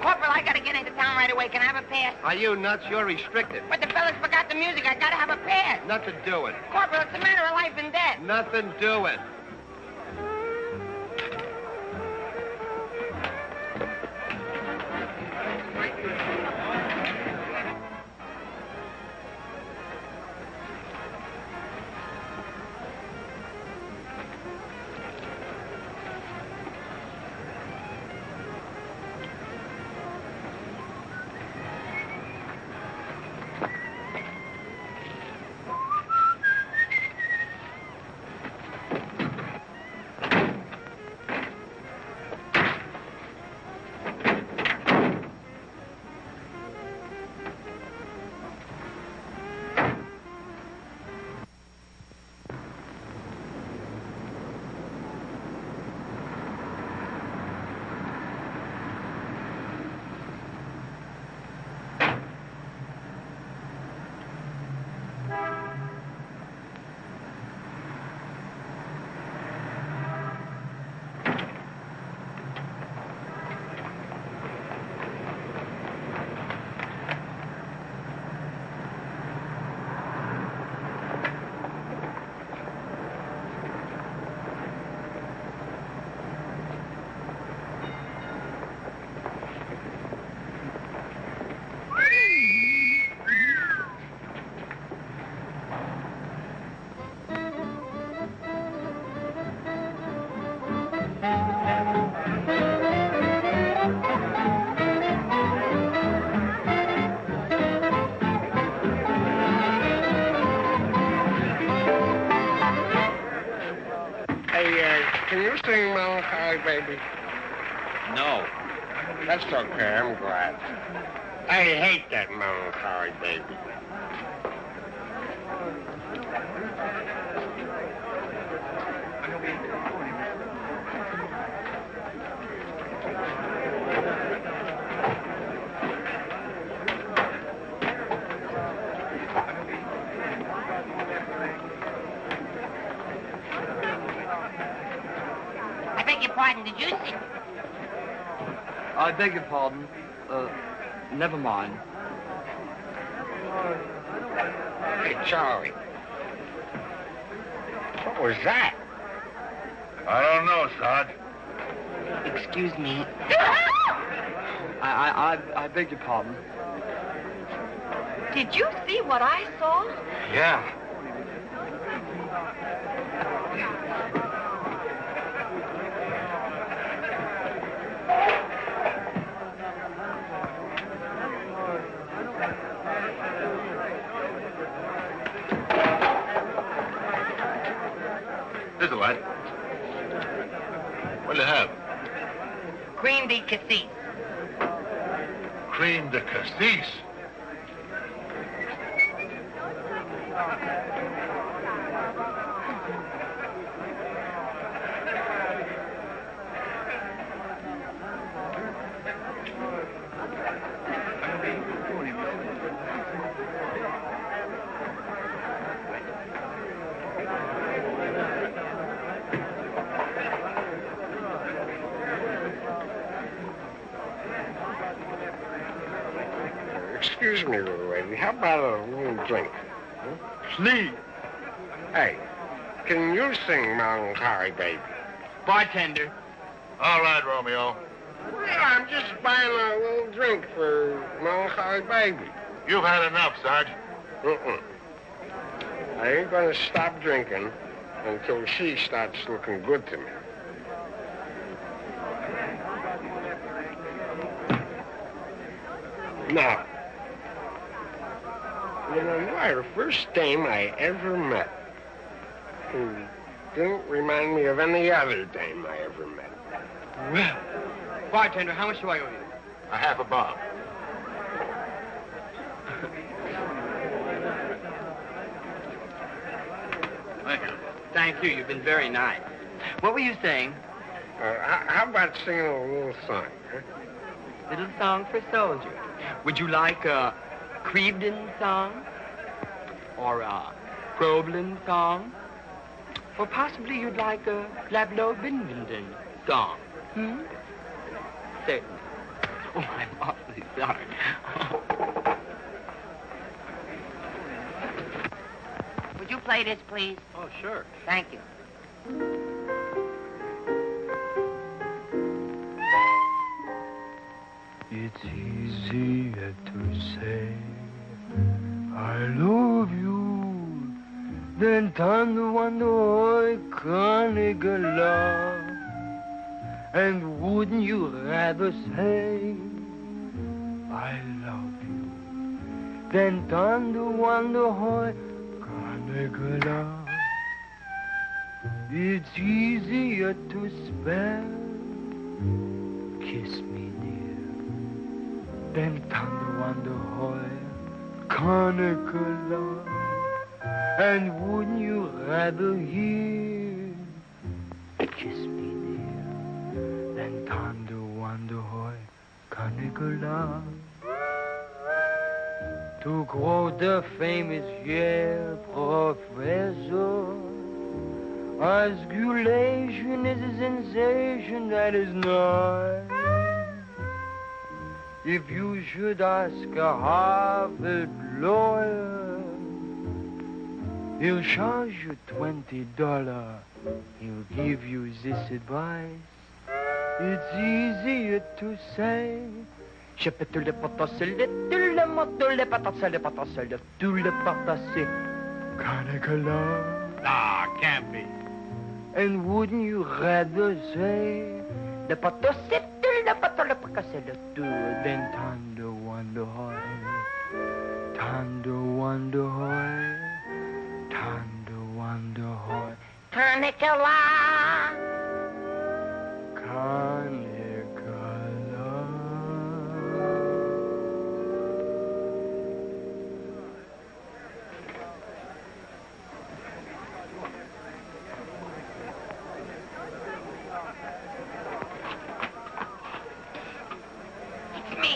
Corporal, I gotta get into town right away. Can I have a pass? Are you nuts? You're restricted. But the fellas forgot the music. I gotta have a pass. Nothing doing. Corporal, it's a matter of life and death. Nothing doing. Can you sing Melancholy Baby? No. That's okay, I'm glad. I hate that Melancholy Baby. I beg your pardon, did you sing? I beg your pardon. Never mind. Hey, Charlie. What was that? I don't know, Sarge. Excuse me. I beg your pardon. Did you see what I saw? Yeah. Here's a light. What'll you have? Cream de cassis. Cream de cassis. Excuse me, little lady. How about a little drink? Please. Hey, can you sing Melancholy Baby? Bartender. All right, Romeo. Yeah, I'm just buying a little drink for Melancholy Baby. You've had enough, Sarge. I ain't gonna stop drinking until she starts looking good to me. Now, you know, you are the first dame I ever met. Didn't remind me of any other dame I ever met. Well, bartender, how much do I owe you? A half a bob. Thank you. Thank you. You've been very nice. What were you saying? How about singing a little song, huh? Little song for soldier. Would you like a Crevedon song? Or a Problem song? Or possibly you'd like a Lablo Bindenden song? Certainly. Oh, I'm awfully sorry. Would you play this, please? Oh, sure. Thank you. It's easier to say I love you than thunder wonder Canigala. And wouldn't you rather say I love you than thunder wonder Canigala? It's easier to spell kiss me then thunder wonder hoy Canigala. And wouldn't you rather hear kiss me dear than thunder wonder hoy Canigala? To quote the famous Yale professor, osculation is a sensation that is nice. If you should ask a Harvard lawyer, he'll charge you $20. He'll give you this advice. It's easier to say. Canigala. Nah, can't be. And wouldn't you rather say the patosit then thunder wonder hoy, thunder wonder hoy, thunder wonder hoy, Canigala.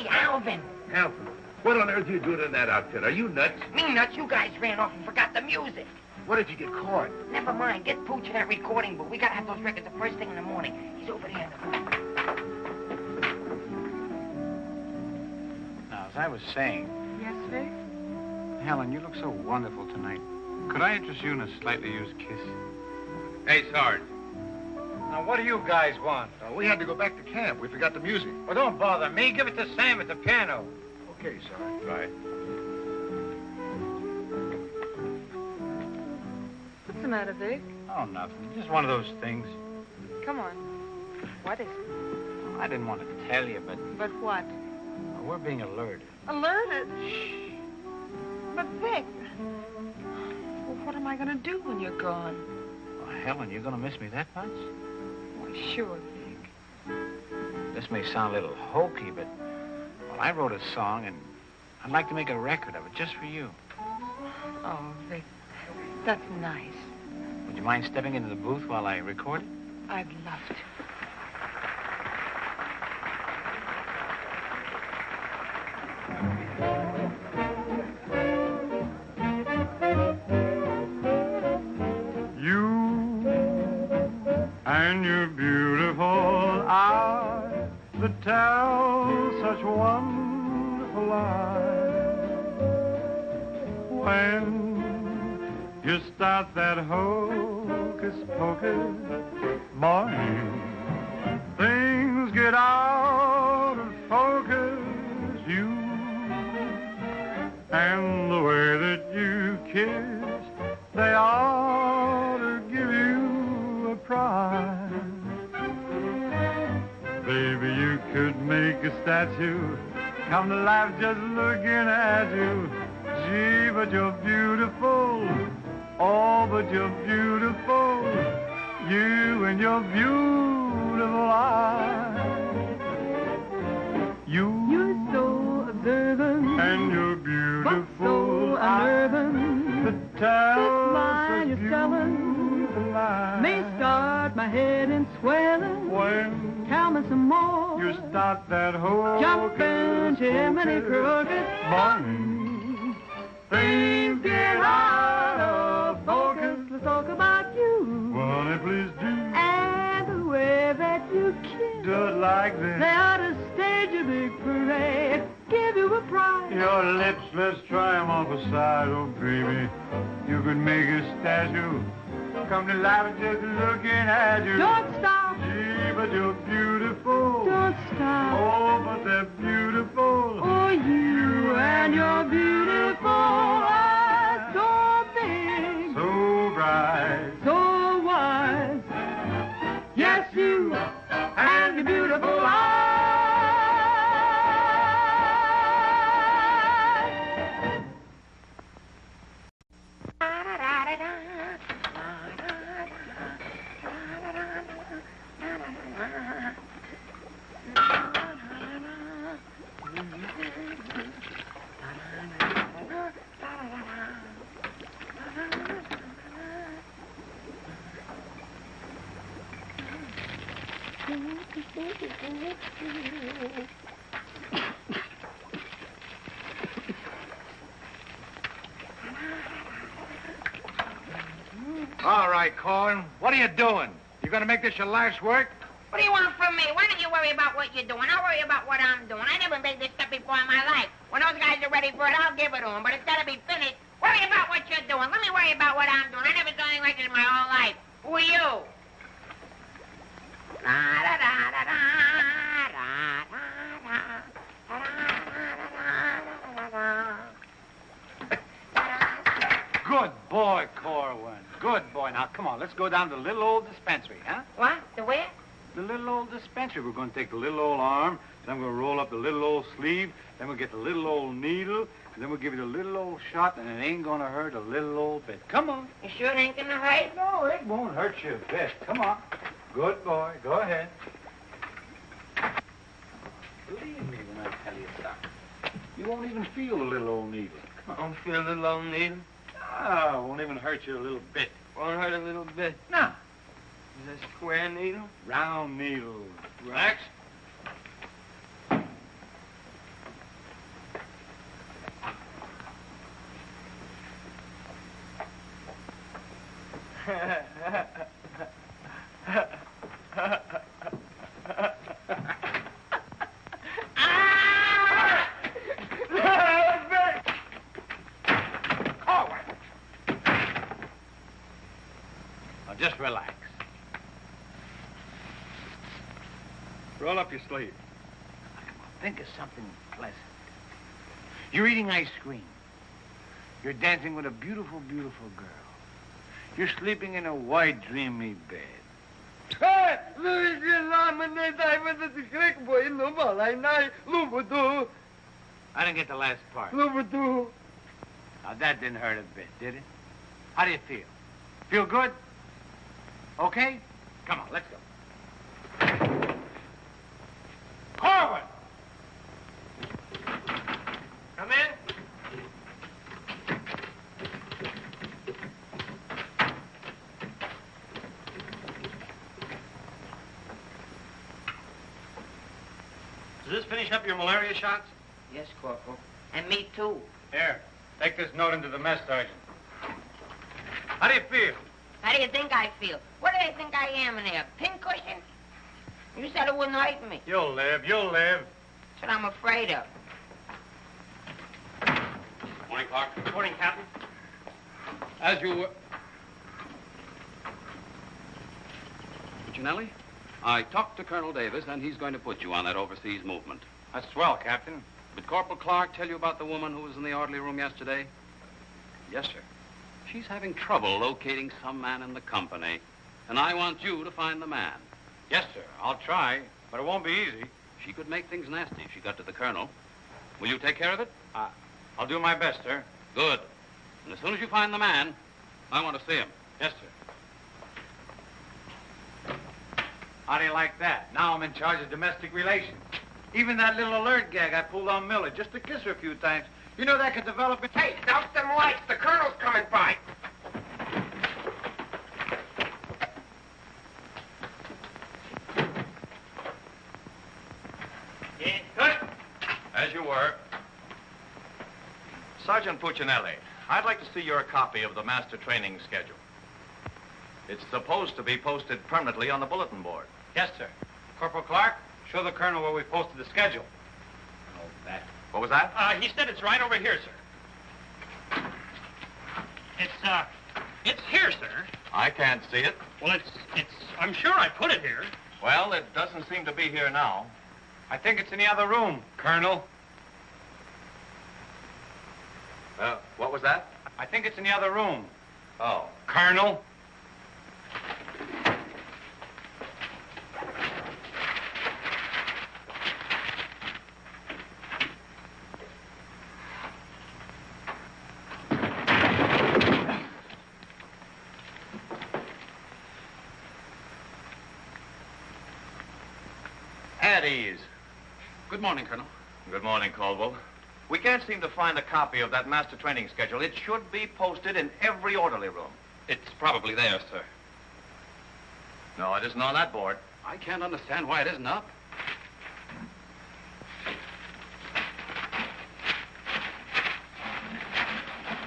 Alvin. Alvin, what on earth are you doing in that outfit? Are you nuts? Me nuts, you guys ran off and forgot the music. What did you get caught? Never mind, get Pooch in that recording booth. We gotta have those records the first thing in the morning. He's over there in the booth. Now, as I was saying, Yes, Vic? Helen, you look so wonderful tonight. Could I interest you in a slightly used kiss? Hey, Sarge. Now, what do you guys want? We had to go back to camp. We forgot the music. Well, don't bother me. Give it to Sam at the piano. Okay, Sarge. Right. What's the matter, Vic? Oh, nothing. Just one of those things. Come on. What is it? Well, I didn't want to tell you, but But what? we're being alerted. Alerted? Shh. But, Vic, well, what am I going to do when you're gone? Well, Helen, you're going to miss me that much? Why, sure, Vic. This may sound a little hokey, but well, I wrote a song, and I'd like to make a record of it just for you. Oh, Vic, that's nice. Would you mind stepping into the booth while I record it? I'd love to. And your beautiful eyes that tell such wonderful lies. When you start that hocus pocus, boy, things get out of focus. You and the way that you kiss, they ought to give you a prize. Baby, you could make a statue come to life just looking at you. Gee, but you're beautiful Oh, but you're beautiful, you and your beautiful eyes. You're so observant, and you're but so beautiful eyes unnerving. that tell lie such you're telling beautiful lies. may start my head in swelling. When Tell me some more. you start that whole Jumping Jiminy Crooked, morning, things get out of focus. let's talk about you Well, honey, please do and the way that you kiss. do it like this. They ought to stage a big parade, give you a prize. Your lips, let's try 'em off a side, oh baby. You could make a statue come to life just looking at you. Don't stop, Gee, but you're beautiful. don't stop. Oh, but they're beautiful. Oh, you and your beautiful eyes, so big, So bright. so wise. Yes, you and your beautiful eyes. All right, Corn. What are you doing? You gonna make this your life's work? What do you want from me? Why don't you worry about what you're doing? I'll worry about what I'm doing. I never made this stuff before in my life. When those guys are ready for it, I'll give it to them. But it's got to be finished. Worry about what you're doing. Let me worry about what I'm doing. I never done anything like this in my whole life. Who are you? Good boy, Corwin. Good boy. Now, come on. Let's go down to the little old dispensary, huh? What? The where? The little old dispensary. We're going to take the little old arm, then we're going to roll up the little old sleeve, then we'll get the little old needle, and then we'll give you the little old shot, and it ain't going to hurt a little old bit. Come on. You sure it ain't gonna hurt? No, it won't hurt you a bit. Come on. Good boy. Go ahead. Believe me when I tell you, Doc. You won't even feel the little old needle. Come on. Don't feel the little needle. Ah, won't even hurt you a little bit. Won't hurt a little bit. No. Is that square needle? Round needle. Relax. Now, just relax. Roll up your sleeve. Now, come on, think of something pleasant. You're eating ice cream. You're dancing with a beautiful, beautiful girl. You're sleeping in a white, dreamy bed. I didn't get the last part. Now, that didn't hurt a bit, did it? How do you feel? Feel good? Okay? Come on, let's go. Corwin! Come in. Does this finish up your malaria shots? Yes, Corporal. And me, too. Here, take this note into the mess sergeant. How do you feel? How do you think I feel? What do you think I am in there? Pincushion? You said it wouldn't hurt me. You'll live, you'll live. That's what I'm afraid of. Morning, Clark. Good morning, Captain. As you were... Puccinelli, I talked to Colonel Davis, and he's going to put you on that overseas movement. That's swell, Captain. Did Corporal Clark tell you about the woman who was in the orderly room yesterday? Yes, sir. She's having trouble locating some man in the company, and I want you to find the man. Yes, sir. I'll try, but it won't be easy. She could make things nasty if she got to the colonel. Will you take care of it? I'll do my best, sir. Good. And as soon as you find the man, I want to see him. Yes, sir. How do you like that? Now I'm in charge of domestic relations. Even that little alert gag I pulled on Millie, just to kiss her a few times. You know that could develop it. Hey, douse them lights. The colonel's coming by. As you were. Sergeant Puccinelli, I'd like to see your copy of the master training schedule. It's supposed to be posted permanently on the bulletin board. Yes, sir. Corporal Clark, show the colonel where we posted the schedule. Oh, that. What was that? He said it's right over here, sir. It's here, sir. I can't see it. Well, I'm sure I put it here. Well, it doesn't seem to be here now. I think it's in the other room, Colonel. What was that? I think it's in the other room. Oh. Colonel. At ease. Good morning, Colonel. Good morning, Caldwell. We can't seem to find a copy of that master training schedule. It should be posted in every orderly room. It's probably there, sir. No, it isn't on that board. I can't understand why it isn't up.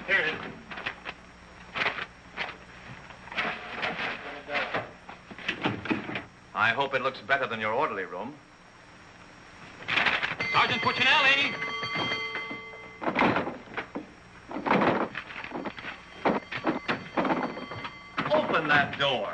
Here it is. I hope it looks better than your orderly room. Sergeant Puccinelli! Open that door.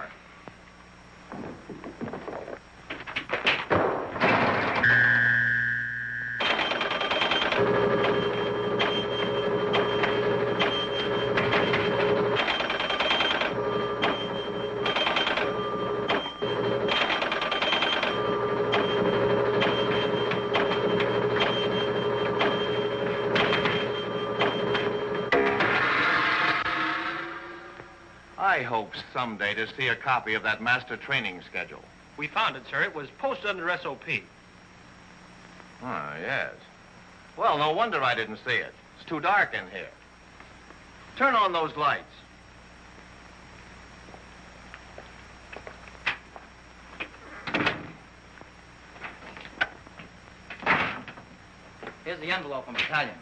I hope someday to see a copy of that master training schedule. We found it, sir. It was posted under SOP. Ah, yes. Well, no wonder I didn't see it. It's too dark in here. Turn on those lights. Here's the envelope from Battalion.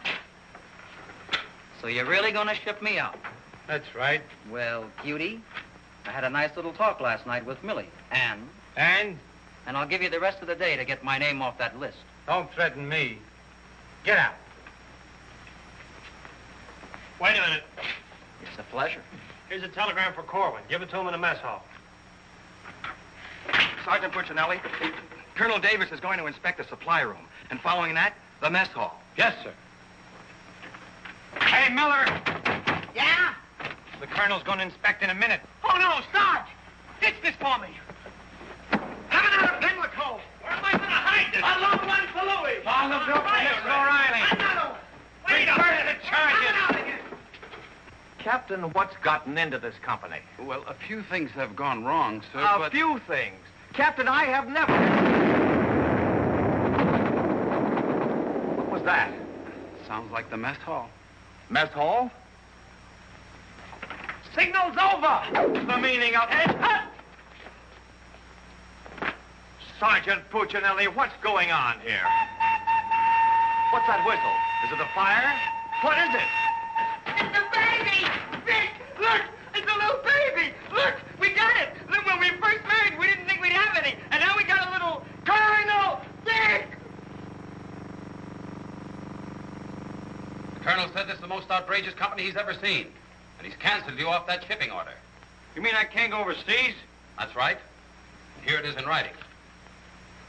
So you're really going to ship me out? That's right. Well, cutie, I had a nice little talk last night with Millie. And? And? And I'll give you the rest of the day to get my name off that list. Don't threaten me. Get out. Wait a minute. It's a pleasure. Here's a telegram for Corwin. Give it to him in the mess hall. Sergeant Puccinelli, Colonel Davis is going to inspect the supply room, and following that, the mess hall. Yes, sir. Hey, Miller! Yeah? The colonel's going to inspect in a minute. Oh, no, Sarge! Ditch this for me. Have it out of Pimlico. Where am I going to hide this? A long one for Louis. Oh, look, Mr. O'Reilly. Another. Wait up. Reverse the charges. Coming out again. Captain, what's gotten into this company? Well, a few things have gone wrong, sir, A few things. Captain, I have never... What was that? Sounds like the mess hall. Mess hall? Signal's over. The meaning of it. Sergeant Puccinelli, what's going on here? What's that whistle? Is it a fire? What is it? It's a baby. Vic, look. It's a little baby. Look, we got it. Look, when we first married, we didn't think we'd have any. And now we got a little Colonel Vic. The colonel said this is the most outrageous company he's ever seen. And he's canceled you off that shipping order. You mean I can't go overseas? That's right. And here it is in writing.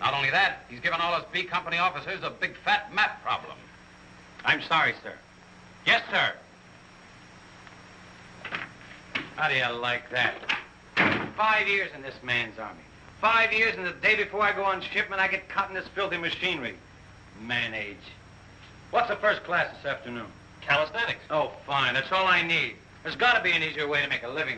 Not only that, he's given all us B Company officers a big fat map problem. I'm sorry, sir. Yes, sir. How do you like that? 5 years in this man's army. 5 years, and the day before I go on shipment, I get caught in this filthy machinery. Man age. What's the first class this afternoon? Calisthenics. Oh, fine. That's all I need. There's got to be an easier way to make a living.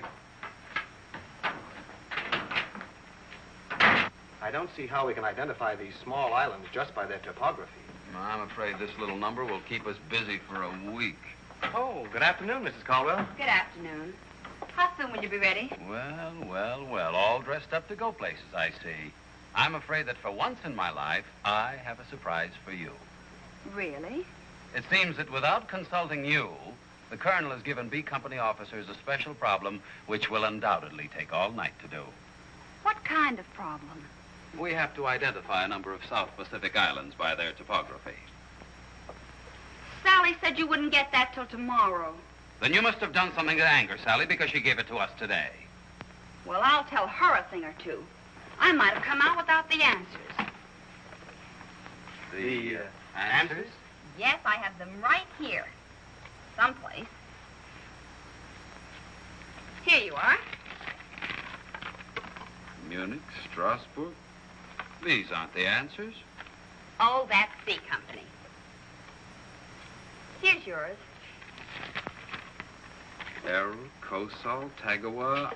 I don't see how we can identify these small islands just by their topography. I'm afraid this little number will keep us busy for a week. Oh, good afternoon, Mrs. Caldwell. Good afternoon. How soon will you be ready? Well, all dressed up to go places, I see. I'm afraid that for once in my life, I have a surprise for you. Really? It seems that without consulting you, the Colonel has given B Company officers a special problem which will undoubtedly take all night to do. What kind of problem? We have to identify a number of South Pacific islands by their topography. Sally said you wouldn't get that till tomorrow. Then you must have done something to anger Sally because she gave it to us today. Well, I'll tell her a thing or two. I might have come out without the answers. The answers? Yes, I have them right here. Someplace. Here you are. Munich, Strasbourg. These aren't the answers. Oh, that's C Company. Here's yours. Errol, Kosal, Tagawa,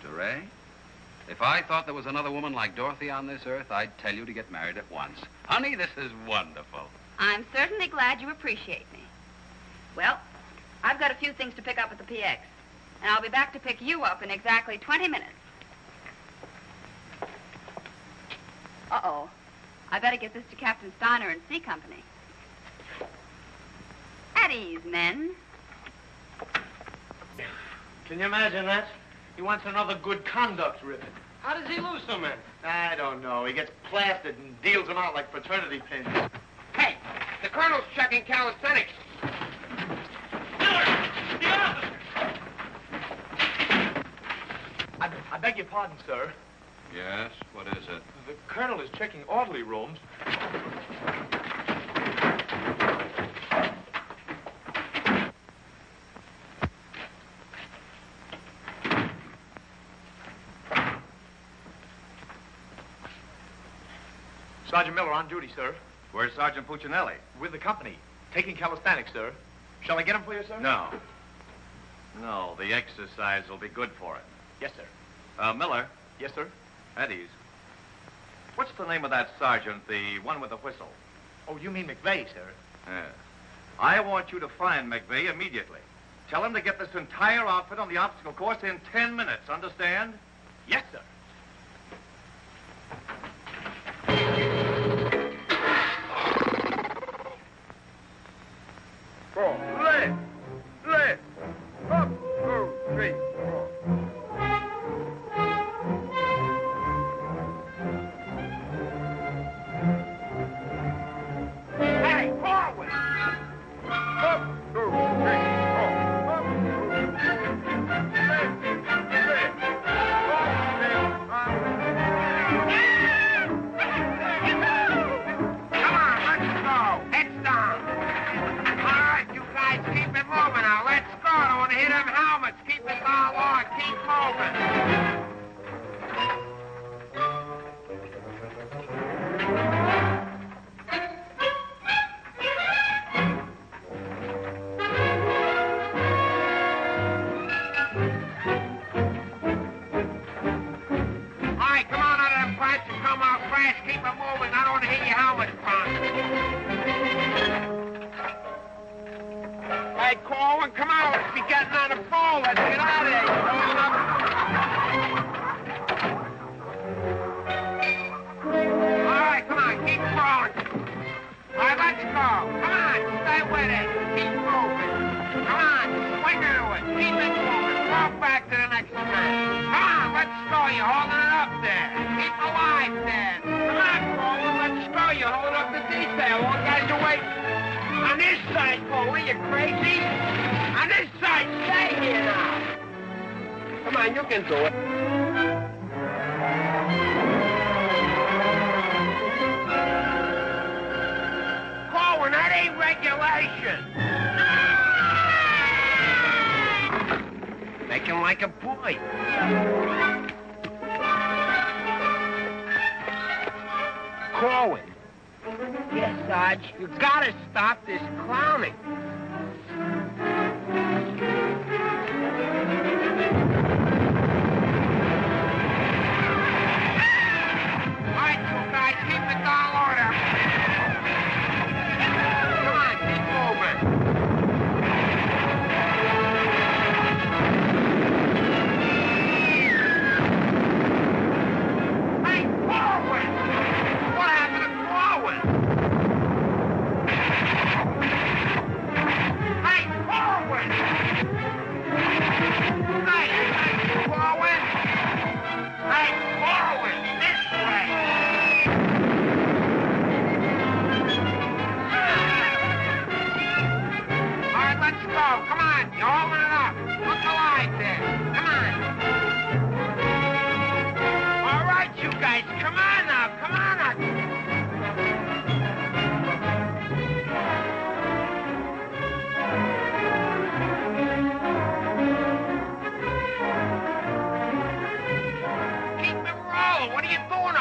DeRay? If I thought there was another woman like Dorothy on this earth, I'd tell you to get married at once. Honey, this is wonderful. I'm certainly glad you appreciate me. Well, I've got a few things to pick up at the PX, and I'll be back to pick you up in exactly 20 minutes. Uh-oh. I better get this to Captain Steiner and C Company. At ease, men. Can you imagine that? He wants another good conduct ribbon. How does he lose so many? I don't know. He gets plastered and deals them out like fraternity pins. Hey, the Colonel's checking calisthenics. I beg your pardon, sir. Yes? What is it? The Colonel is checking orderly rooms. Sergeant Miller on duty, sir. Where's Sergeant Puccinelli? With the company. Taking calisthenics, sir. Shall I get him for you, sir? No. No, the exercise will be good for it. Yes, sir. Miller, Yes, sir. at ease. What's the name of that sergeant, the one with the whistle? Oh, you mean McVeigh, sir? Yeah. I want you to find McVeigh immediately. Tell him to get this entire outfit on the obstacle course in 10 minutes, understand? Yes, sir. Left, left, up, 2, 3, 4. Hey, forward! Up, 2, 3, 4. Up, 2, 3, left, left, up, left, Come on, let's go. Heads down. All right, you guys, keep it moving now. Let's go. I don't want to hit them helmets. Keep it all on. Keep moving. All right, come on out of them pipes and come out fast. Keep it moving. I don't want to hit your helmets, Frank. Hey, Corwin, come on. Let's be getting on the phone. Let's get out of here. All right, come on. Keep crawling. All right, let's go. Come on. Stay with it. Keep moving. Come on. Swing into it. Keep it moving. Walk back to the next turn. Come on. Let's go. You're holding it up there. Keep alive there. Come on, Corwin. Let's go. You're holding up the detail. All guys are waiting. On this side, Corwin, you crazy? On this side, stay here now. Come on, you can do it. Corwin, that ain't regulation. Make him like a boy. Corwin. Yes, Sarge. You gotta stop this clowning.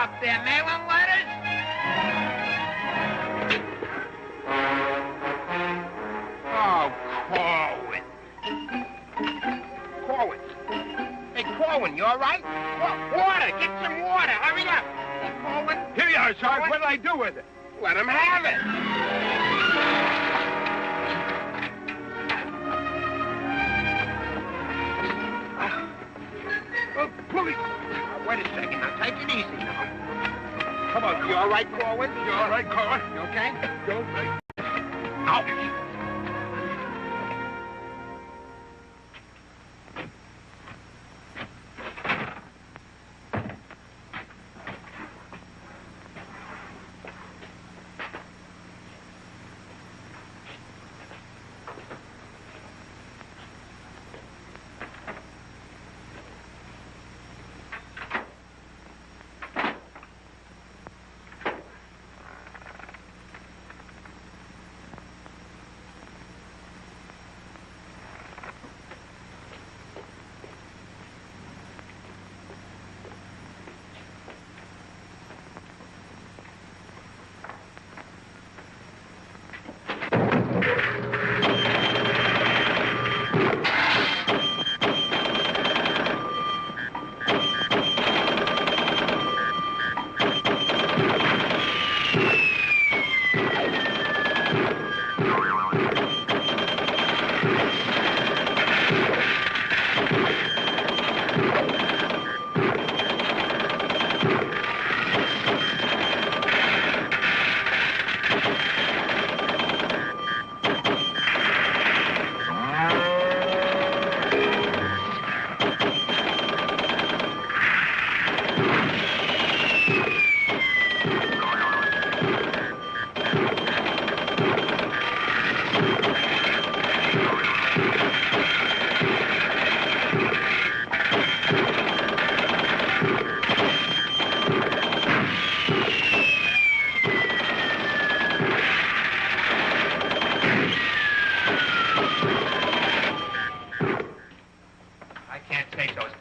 up there, mailing letters? Oh, Corwin. Corwin. Hey, Corwin, you all right? Water! Get some water! Hurry up! Hey, Corwin. Here you are, Sarge. What'll I do with it? Let him have it. Oh, please. Wait a second. Now, take it easy now. Come on. You all right, Corwin? You all right, Corwin? You okay? You all right? Ouch.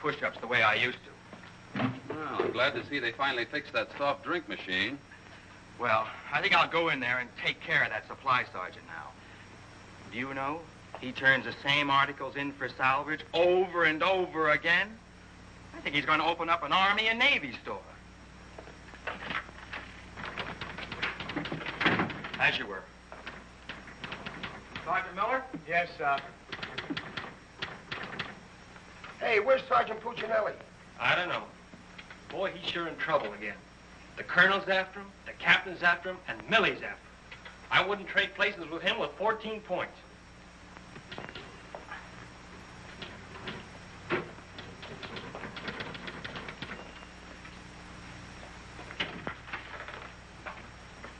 push-ups the way I used to. Well, I'm glad to see they finally fixed that soft drink machine. Well, I think I'll go in there and take care of that supply sergeant now. Do you know, he turns the same articles in for salvage over and over again. I think he's going to open up an Army and Navy store. As you were. Sergeant Miller? Yes, sir. Hey, where's Sergeant Puccinelli? I don't know. Boy, he's sure in trouble again. The colonel's after him, the captain's after him, and Millie's after him. I wouldn't trade places with him with 14 points.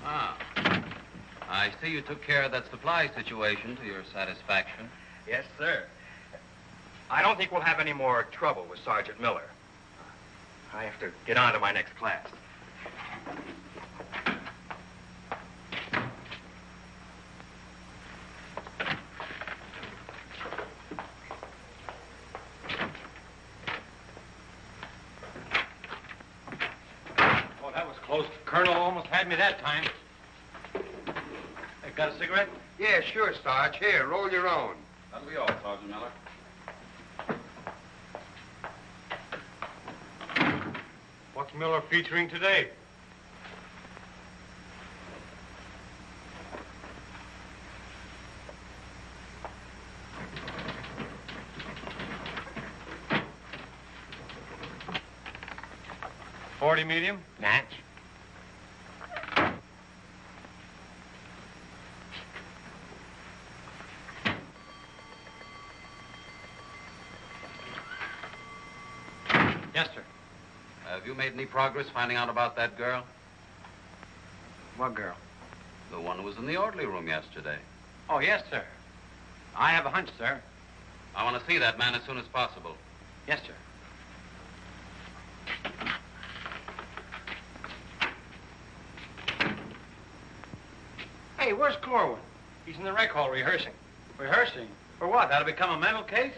Ah. I see you took care of that supply situation to your satisfaction. Yes, sir. I don't think we'll have any more trouble with Sergeant Miller. I have to get on to my next class. Oh, that was close. The colonel almost had me that time. Hey, got a cigarette? Yeah, sure, Sarge. Here, roll your own. That'll be all, Sergeant Miller. What's Miller featuring today? .40 medium? Natch. Yes, sir. Have you made any progress finding out about that girl? What girl? The one who was in the orderly room yesterday. Oh, yes, sir. I have a hunch, sir. I want to see that man as soon as possible. Yes, sir. Hey, where's Corwin? He's in the rec hall rehearsing. Rehearsing? For what? That'll become a mental case?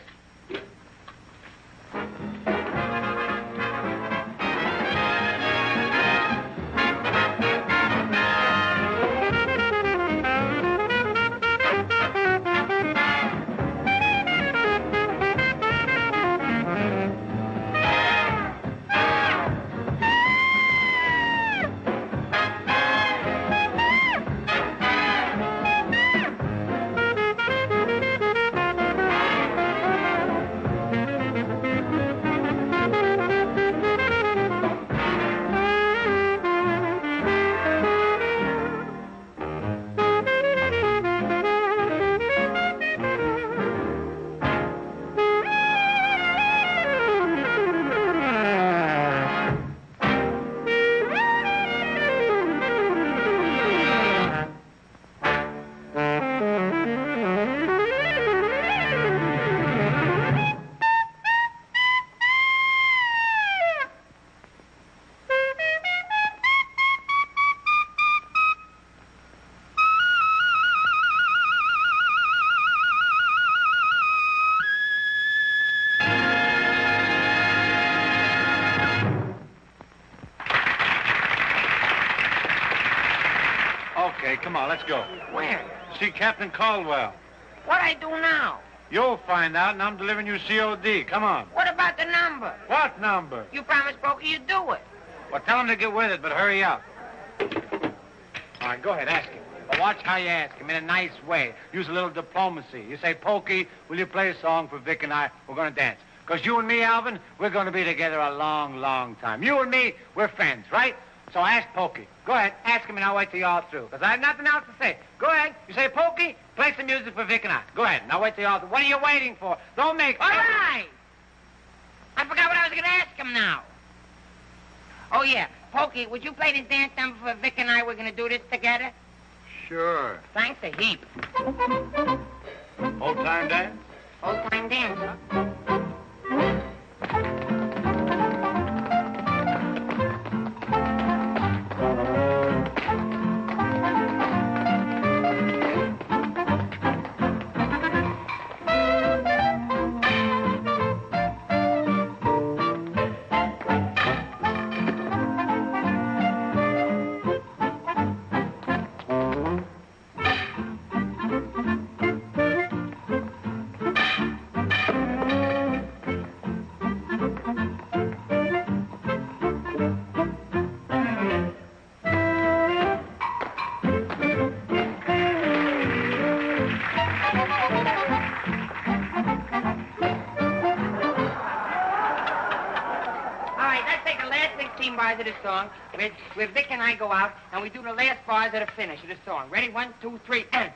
on, let's go. Where? See Captain Caldwell. What I do now? You'll find out, and I'm delivering you COD. Come on. What about the number? What number? You promised Pokey you'd do it. Well, tell him to get with it, but hurry up. All right, go ahead, ask him. But watch how you ask him in a nice way. Use a little diplomacy. You say, Pokey, will you play a song for Vic and I? We're going to dance. Because you and me, Alvin, we're going to be together a long, long time. You and me, we're friends, right? So ask Pokey. Go ahead, ask him, and I'll wait till you're all through. Because I have nothing else to say. Go ahead. You say, Pokey, play some music for Vic and I. Go ahead, and I'll wait till you're all through. What are you waiting for? Don't make... All right. I forgot what I was going to ask him now. Oh, yeah. Pokey, would you play this dance number for Vic and I? We're going to do this together. Sure. Thanks a heap. Old-time dance? Old-time dance, huh? Bars of the song, where Vic and I go out, and we do the last bars of the finish of the song. Ready? 1, 2, 3, and...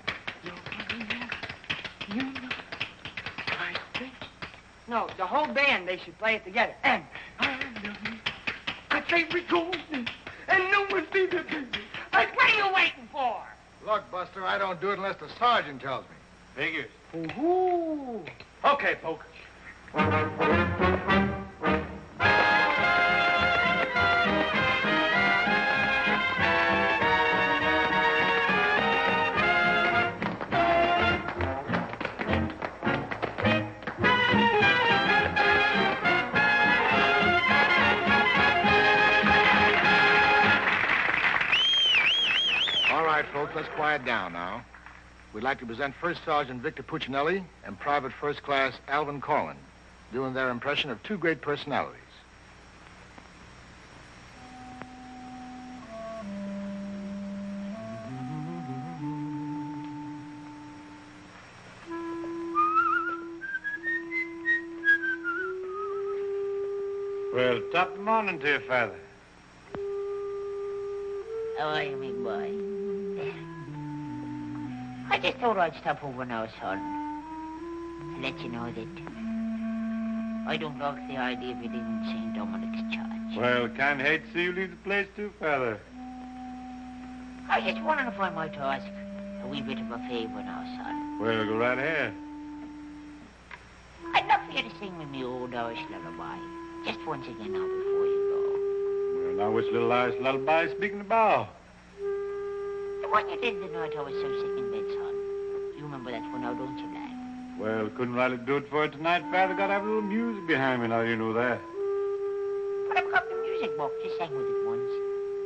No, the whole band, they should play it together. And... I say we go, and no one's be the business. Like, what are you waiting for? Look, Buster, I don't do it unless the sergeant tells me. Figures. Ooh. Okay, Poke. Folks, let's quiet down now. We'd like to present First Sergeant Victor Puccinelli and Private First Class Alvin Corlin, doing their impression of two great personalities. Well, top of the morning to you, Father. How are you, big boy? I just thought I'd stop over now, son, to let you know that I don't like the idea of you leaving St. Dominic's Church. Well, kind of hate to see you leave the place too, Father. I was just wondering if I might ask a wee bit of a favor now, son. Well, go right ahead. I'd love for you to sing me my old Irish lullaby, just once again now before you Well, now which little Irish lullaby is speaking about? go. The one you did the night I was so sick in bed, son. You remember that one now, don't you, lad? Well, couldn't rightly do it for you tonight, Father. Got to have a little music behind me now, you know that. But I've got the music book. Just sang with it once.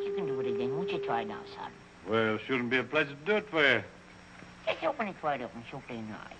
You can do it again. Won't you try now, son? Well, shouldn't be a pleasure to do it for you. Just open it wide open so plain eye.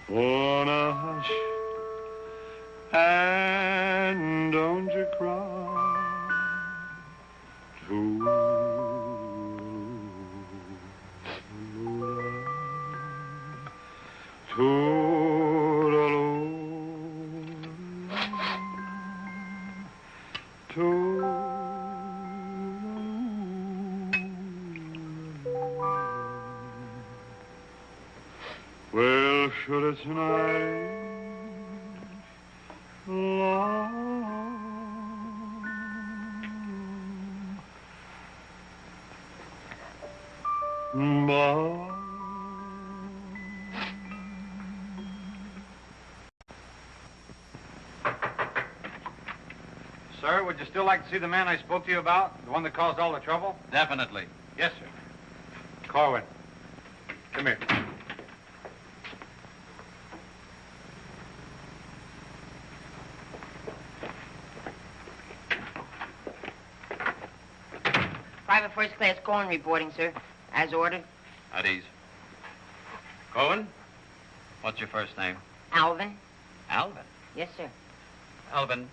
Wanna hush and don't you cry. Well, should it tonight long, Sir, would you still like to see the man I spoke to you about? The one that caused all the trouble? Definitely. Yes, sir. Corwin, come here. Private first class Cohen reporting, sir. As ordered. At ease. Cohen, what's your first name? Alvin. Alvin. Yes, sir. Alvin,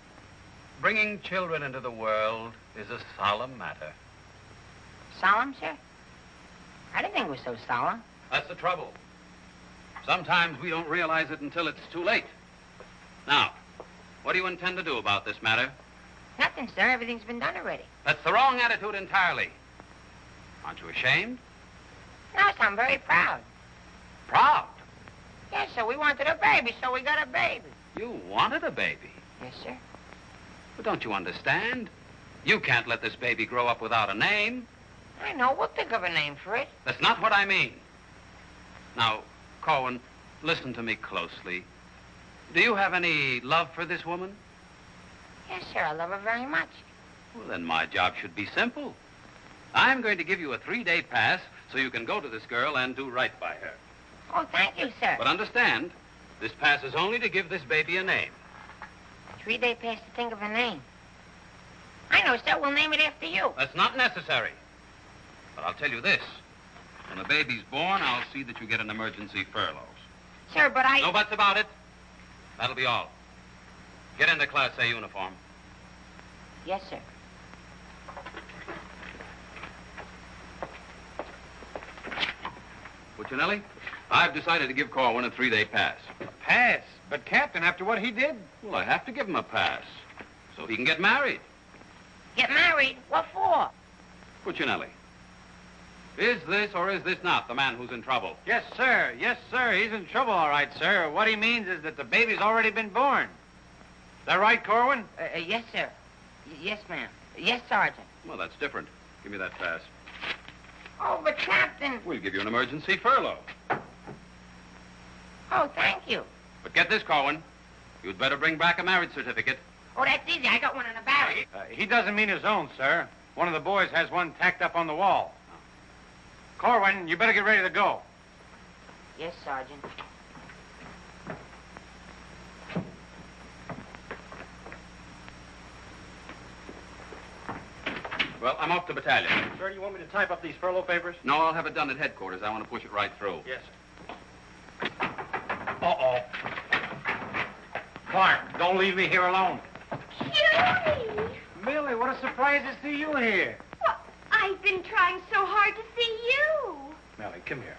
bringing children into the world is a solemn matter. Solemn, sir? I didn't think it was so solemn. That's the trouble. Sometimes we don't realize it until it's too late. Now, what do you intend to do about this matter? Nothing, sir. Everything's been done already. That's the wrong attitude entirely. Aren't you ashamed? No, sir, I'm very proud. Proud? Yes, sir. We wanted a baby, so we got a baby. You wanted a baby. Yes, sir. But don't you understand? You can't let this baby grow up without a name. I know. We'll think of a name for it. That's not what I mean. Now, Corwin, listen to me closely. Do you have any love for this woman? Yes, sir. I love her very much. Well, then my job should be simple. I'm going to give you a 3-day pass so you can go to this girl and do right by her. Oh, thank you, sir. But understand, this pass is only to give this baby a name. 3-day pass to think of a name. I know, sir. We'll name it after you. That's not necessary. But I'll tell you this. When the baby's born, I'll see that you get an emergency furlough. Sir, but I... No buts about it. That'll be all. Get into Class A uniform. Yes, sir. Puccinelli, I've decided to give Corwin a 3-day pass. A pass? But, Captain, after what he did? Well, I have to give him a pass so he can get married. Get married? What for? Puccinelli, is this or is this not the man who's in trouble? Yes, sir. Yes, sir. He's in trouble, all right, sir. What he means is that the baby's already been born. Is that right, Corwin? Yes, sir. Yes, ma'am. Yes, Sergeant. Well, that's different. Give me that pass. Oh, but Captain... We'll give you an emergency furlough. Oh, thank you. But get this, Corwin. You'd better bring back a marriage certificate. Oh, that's easy. I got one in the barracks. He doesn't mean his own, sir. One of the boys has one tacked up on the wall. Corwin, you better get ready to go. Yes, Sergeant. Well, I'm off to battalion. Sir, do you want me to type up these furlough papers? No, I'll have it done at headquarters. I want to push it right through. Yes, sir. Uh-oh. Clark, don't leave me here alone. Cutie! Millie, what a surprise to see you here. Well, I've been trying so hard to see you. Millie, come here.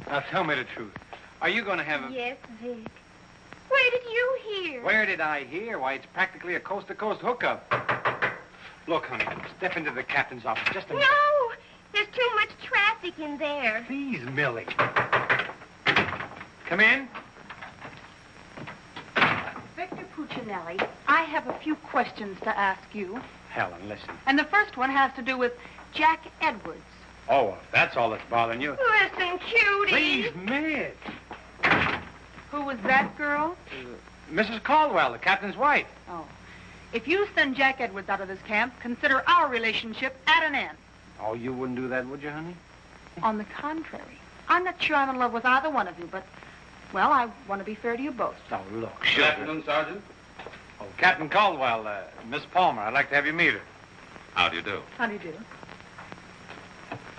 Now, tell me the truth. Are you going to have a... Yes, Vic. Where did you hear? Where did I hear? Why, it's practically a coast-to-coast hookup. Look, honey, step into the captain's office just a minute. No! There's too much traffic in there. Please, Millie. Come in. Victor Puccinelli, I have a few questions to ask you. Helen, listen. And the first one has to do with Jack Edwards. Oh, if that's all that's bothering you. Listen, Cutie. Please, Miss. Who was that girl? Mrs. Caldwell, the captain's wife. Oh. If you send Jack Edwards out of this camp, consider our relationship at an end. Oh, you wouldn't do that, would you, honey? On the contrary. I'm not sure I'm in love with either one of you, but, well, I want to be fair to you both. Oh, look, Good sure. afternoon, Sergeant. Oh, Captain Caldwell, Miss Palmer, I'd like to have you meet her. How do you do? How do you do?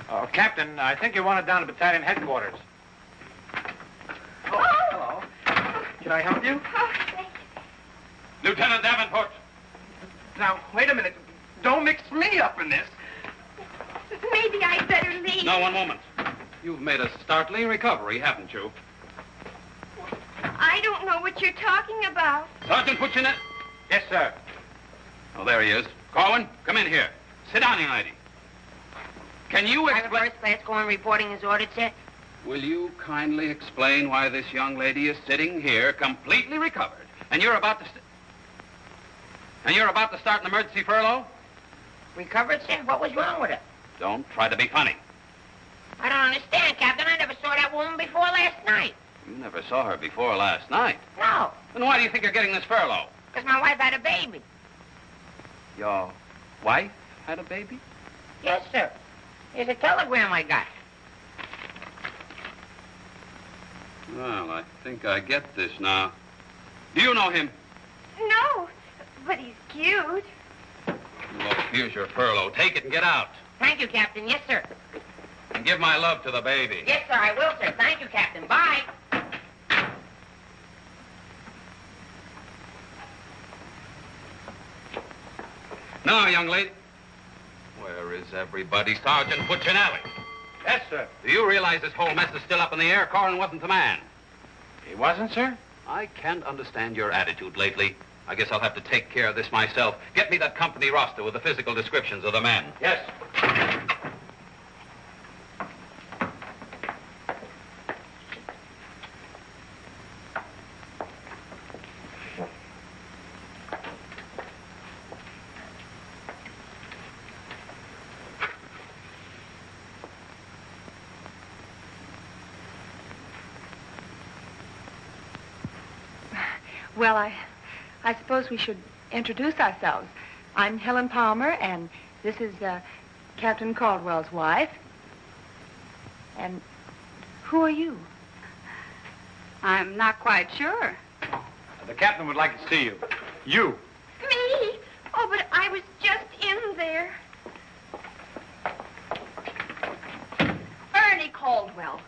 Oh, Captain, I think you want it down to battalion headquarters. Oh, hello. Can I help you? Oh, thank you. Lieutenant Davenport. Now, wait a minute. Don't mix me up in this. Maybe I'd better leave. No, one moment. You've made a startling recovery, haven't you? I don't know what you're talking about. Sergeant Puccinelli. Yes, sir. Oh, there he is. Corwin, come in here. Sit down, young lady. Can you Private explain... first class Cohen reporting as ordered, sir. Will you kindly explain why this young lady is sitting here completely recovered, and you're about to... start an emergency furlough? Recovered, sir? What was wrong with her? Don't try to be funny. I don't understand, Captain. I never saw that woman before last night. You never saw her before last night. No. Then why do you think you're getting this furlough? Because my wife had a baby. Your wife had a baby? Yes, sir. Here's a telegram I got. Well, I think I get this now. Do you know him? No, but he's cute. Look, here's your furlough. Take it and get out. Thank you, Captain. Yes, sir. And give my love to the baby. Yes, sir, I will, sir. Thank you, Captain. Bye. Now, young lady. Where is everybody? Sergeant Puccinelli. Yes, sir. Do you realize this whole mess is still up in the air? Corrin wasn't the man. He wasn't, sir? I can't understand your attitude lately. I guess I'll have to take care of this myself. Get me that company roster with the physical descriptions of the men. Yes. Well, I suppose we should introduce ourselves. I'm Helen Palmer, and this is Captain Caldwell's wife. And who are you? I'm not quite sure. The captain would like to see you. You. Me? Oh, but I was just in there. Ernie Caldwell.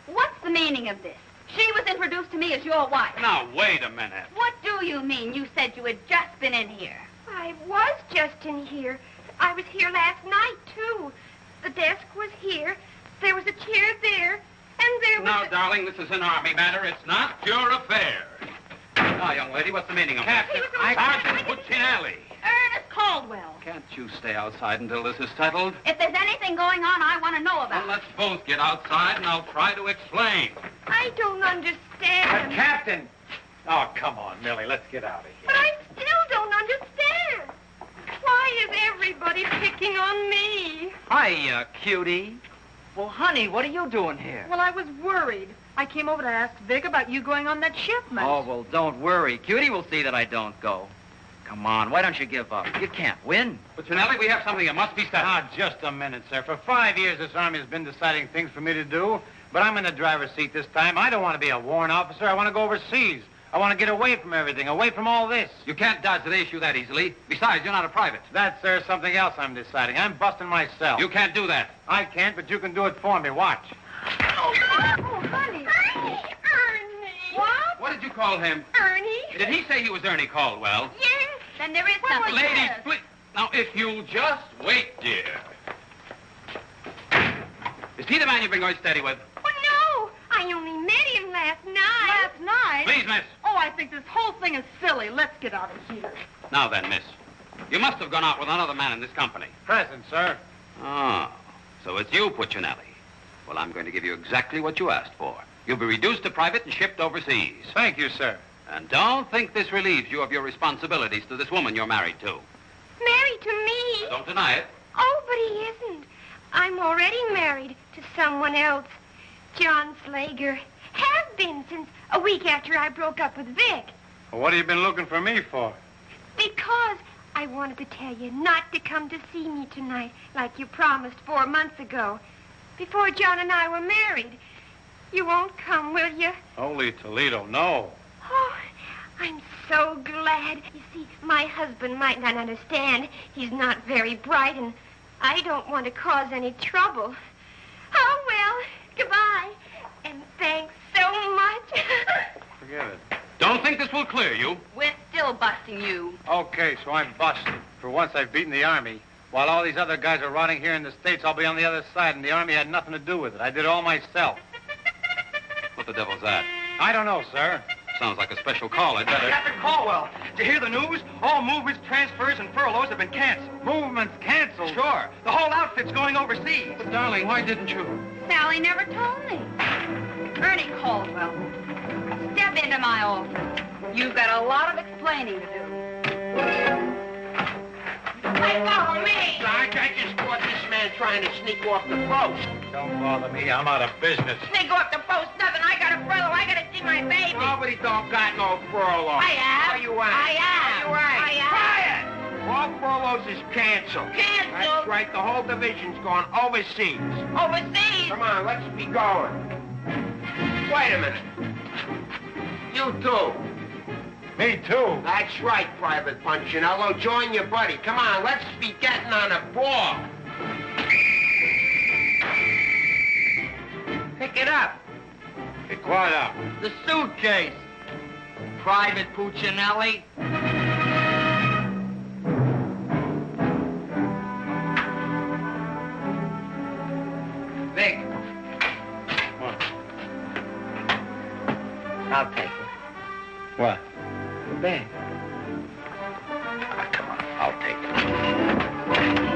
What's the meaning of this? She was introduced to me as your wife. Now, wait a minute. What do you mean? You said you had just been in here. I was just in here. I was here last night, too. The desk was here. There was a chair there. And there was Now, darling, this is an Army matter. It's not your affair. Now, young lady, what's the meaning of that? Captain, Sergeant Puccinelli. Ernest Caldwell. Can't you stay outside until this is settled? If there's anything going on, I want to know about Well, let's both get outside, and I'll try to explain. I don't understand. Captain! Oh, come on, Millie. Let's get out of here. But I still don't understand. Why is everybody picking on me? Hiya, cutie. Well, honey, what are you doing here? Well, I was worried. I came over to ask Vic about you going on that shipment. Oh, well, don't worry. Cutie will see that I don't go. Come on, why don't you give up? You can't win. Puccinelli, we have something that must be settled. Ah, just a minute, sir. For 5 years, this Army has been deciding things for me to do, but I'm in the driver's seat this time. I don't want to be a warrant officer. I want to go overseas. I want to get away from everything, away from all this. You can't dodge the issue that easily. Besides, you're not a private. That's, sir, something else I'm deciding. I'm busting myself. You can't do that. I can't, but you can do it for me. Watch. Oh, honey. Ernie. What? What did you call him? Ernie? Did he say he was Ernie Caldwell? Yes. Then there is something. Ladies, please. Now, if you'll just wait, dear. Is he the man you've been going steady with? Oh, no. I only met him last night. Last night? Please, miss. Oh, I think this whole thing is silly. Let's get out of here. Now then, miss. You must have gone out with another man in this company. Present, sir. Oh, so it's you, Puccinelli. Well, I'm going to give you exactly what you asked for. You'll be reduced to private and shipped overseas. Thank you, sir. And don't think this relieves you of your responsibilities to this woman you're married to. Married to me? Don't deny it. Oh, but he isn't. I'm already married to someone else. John Slager. Have been since a week after I broke up with Vic. Well, what have you been looking for me for? Because I wanted to tell you not to come to see me tonight like you promised 4 months ago. Before John and I were married. You won't come, will you? Holy Toledo, no. Oh, I'm so glad. You see, my husband might not understand. He's not very bright, and I don't want to cause any trouble. Oh, well, goodbye. And thanks so much. Forget it. Don't think this will clear you. We're still busting you. Okay, so I'm busted. For once, I've beaten the Army. While all these other guys are rotting here in the States, I'll be on the other side, and the Army had nothing to do with it. I did it all myself. What the devil's that? I don't know, sir. Sounds like a special call. I'd better... Captain Caldwell, did you hear the news? All movements, transfers, and furloughs have been canceled. Movements canceled? Sure. The whole outfit's going overseas. But, darling, why didn't you? Sally never told me. Ernie Caldwell, step into my office. You've got a lot of explaining to do. Hey, follow me! Sarge, I just caught this man trying to sneak off the post. Don't bother me. I'm out of business. Sneak off the post, nothing. I got a furlough. I got a see my baby. Nobody don't got no furlough. I have. Where you at? I am. Where you at? I am. Quiet! All furloughs is canceled. Canceled? That's right. The whole division's gone overseas. Overseas? Come on, let's be going. Wait a minute. You too. Me too. That's right, Private Punchinello. Join your buddy. Come on, let's be getting on a ball. Pick it up. Pick what up? The suitcase. Private Puccinelli. Vic. What? I'll take it. What? The bag. Come on, I'll take it.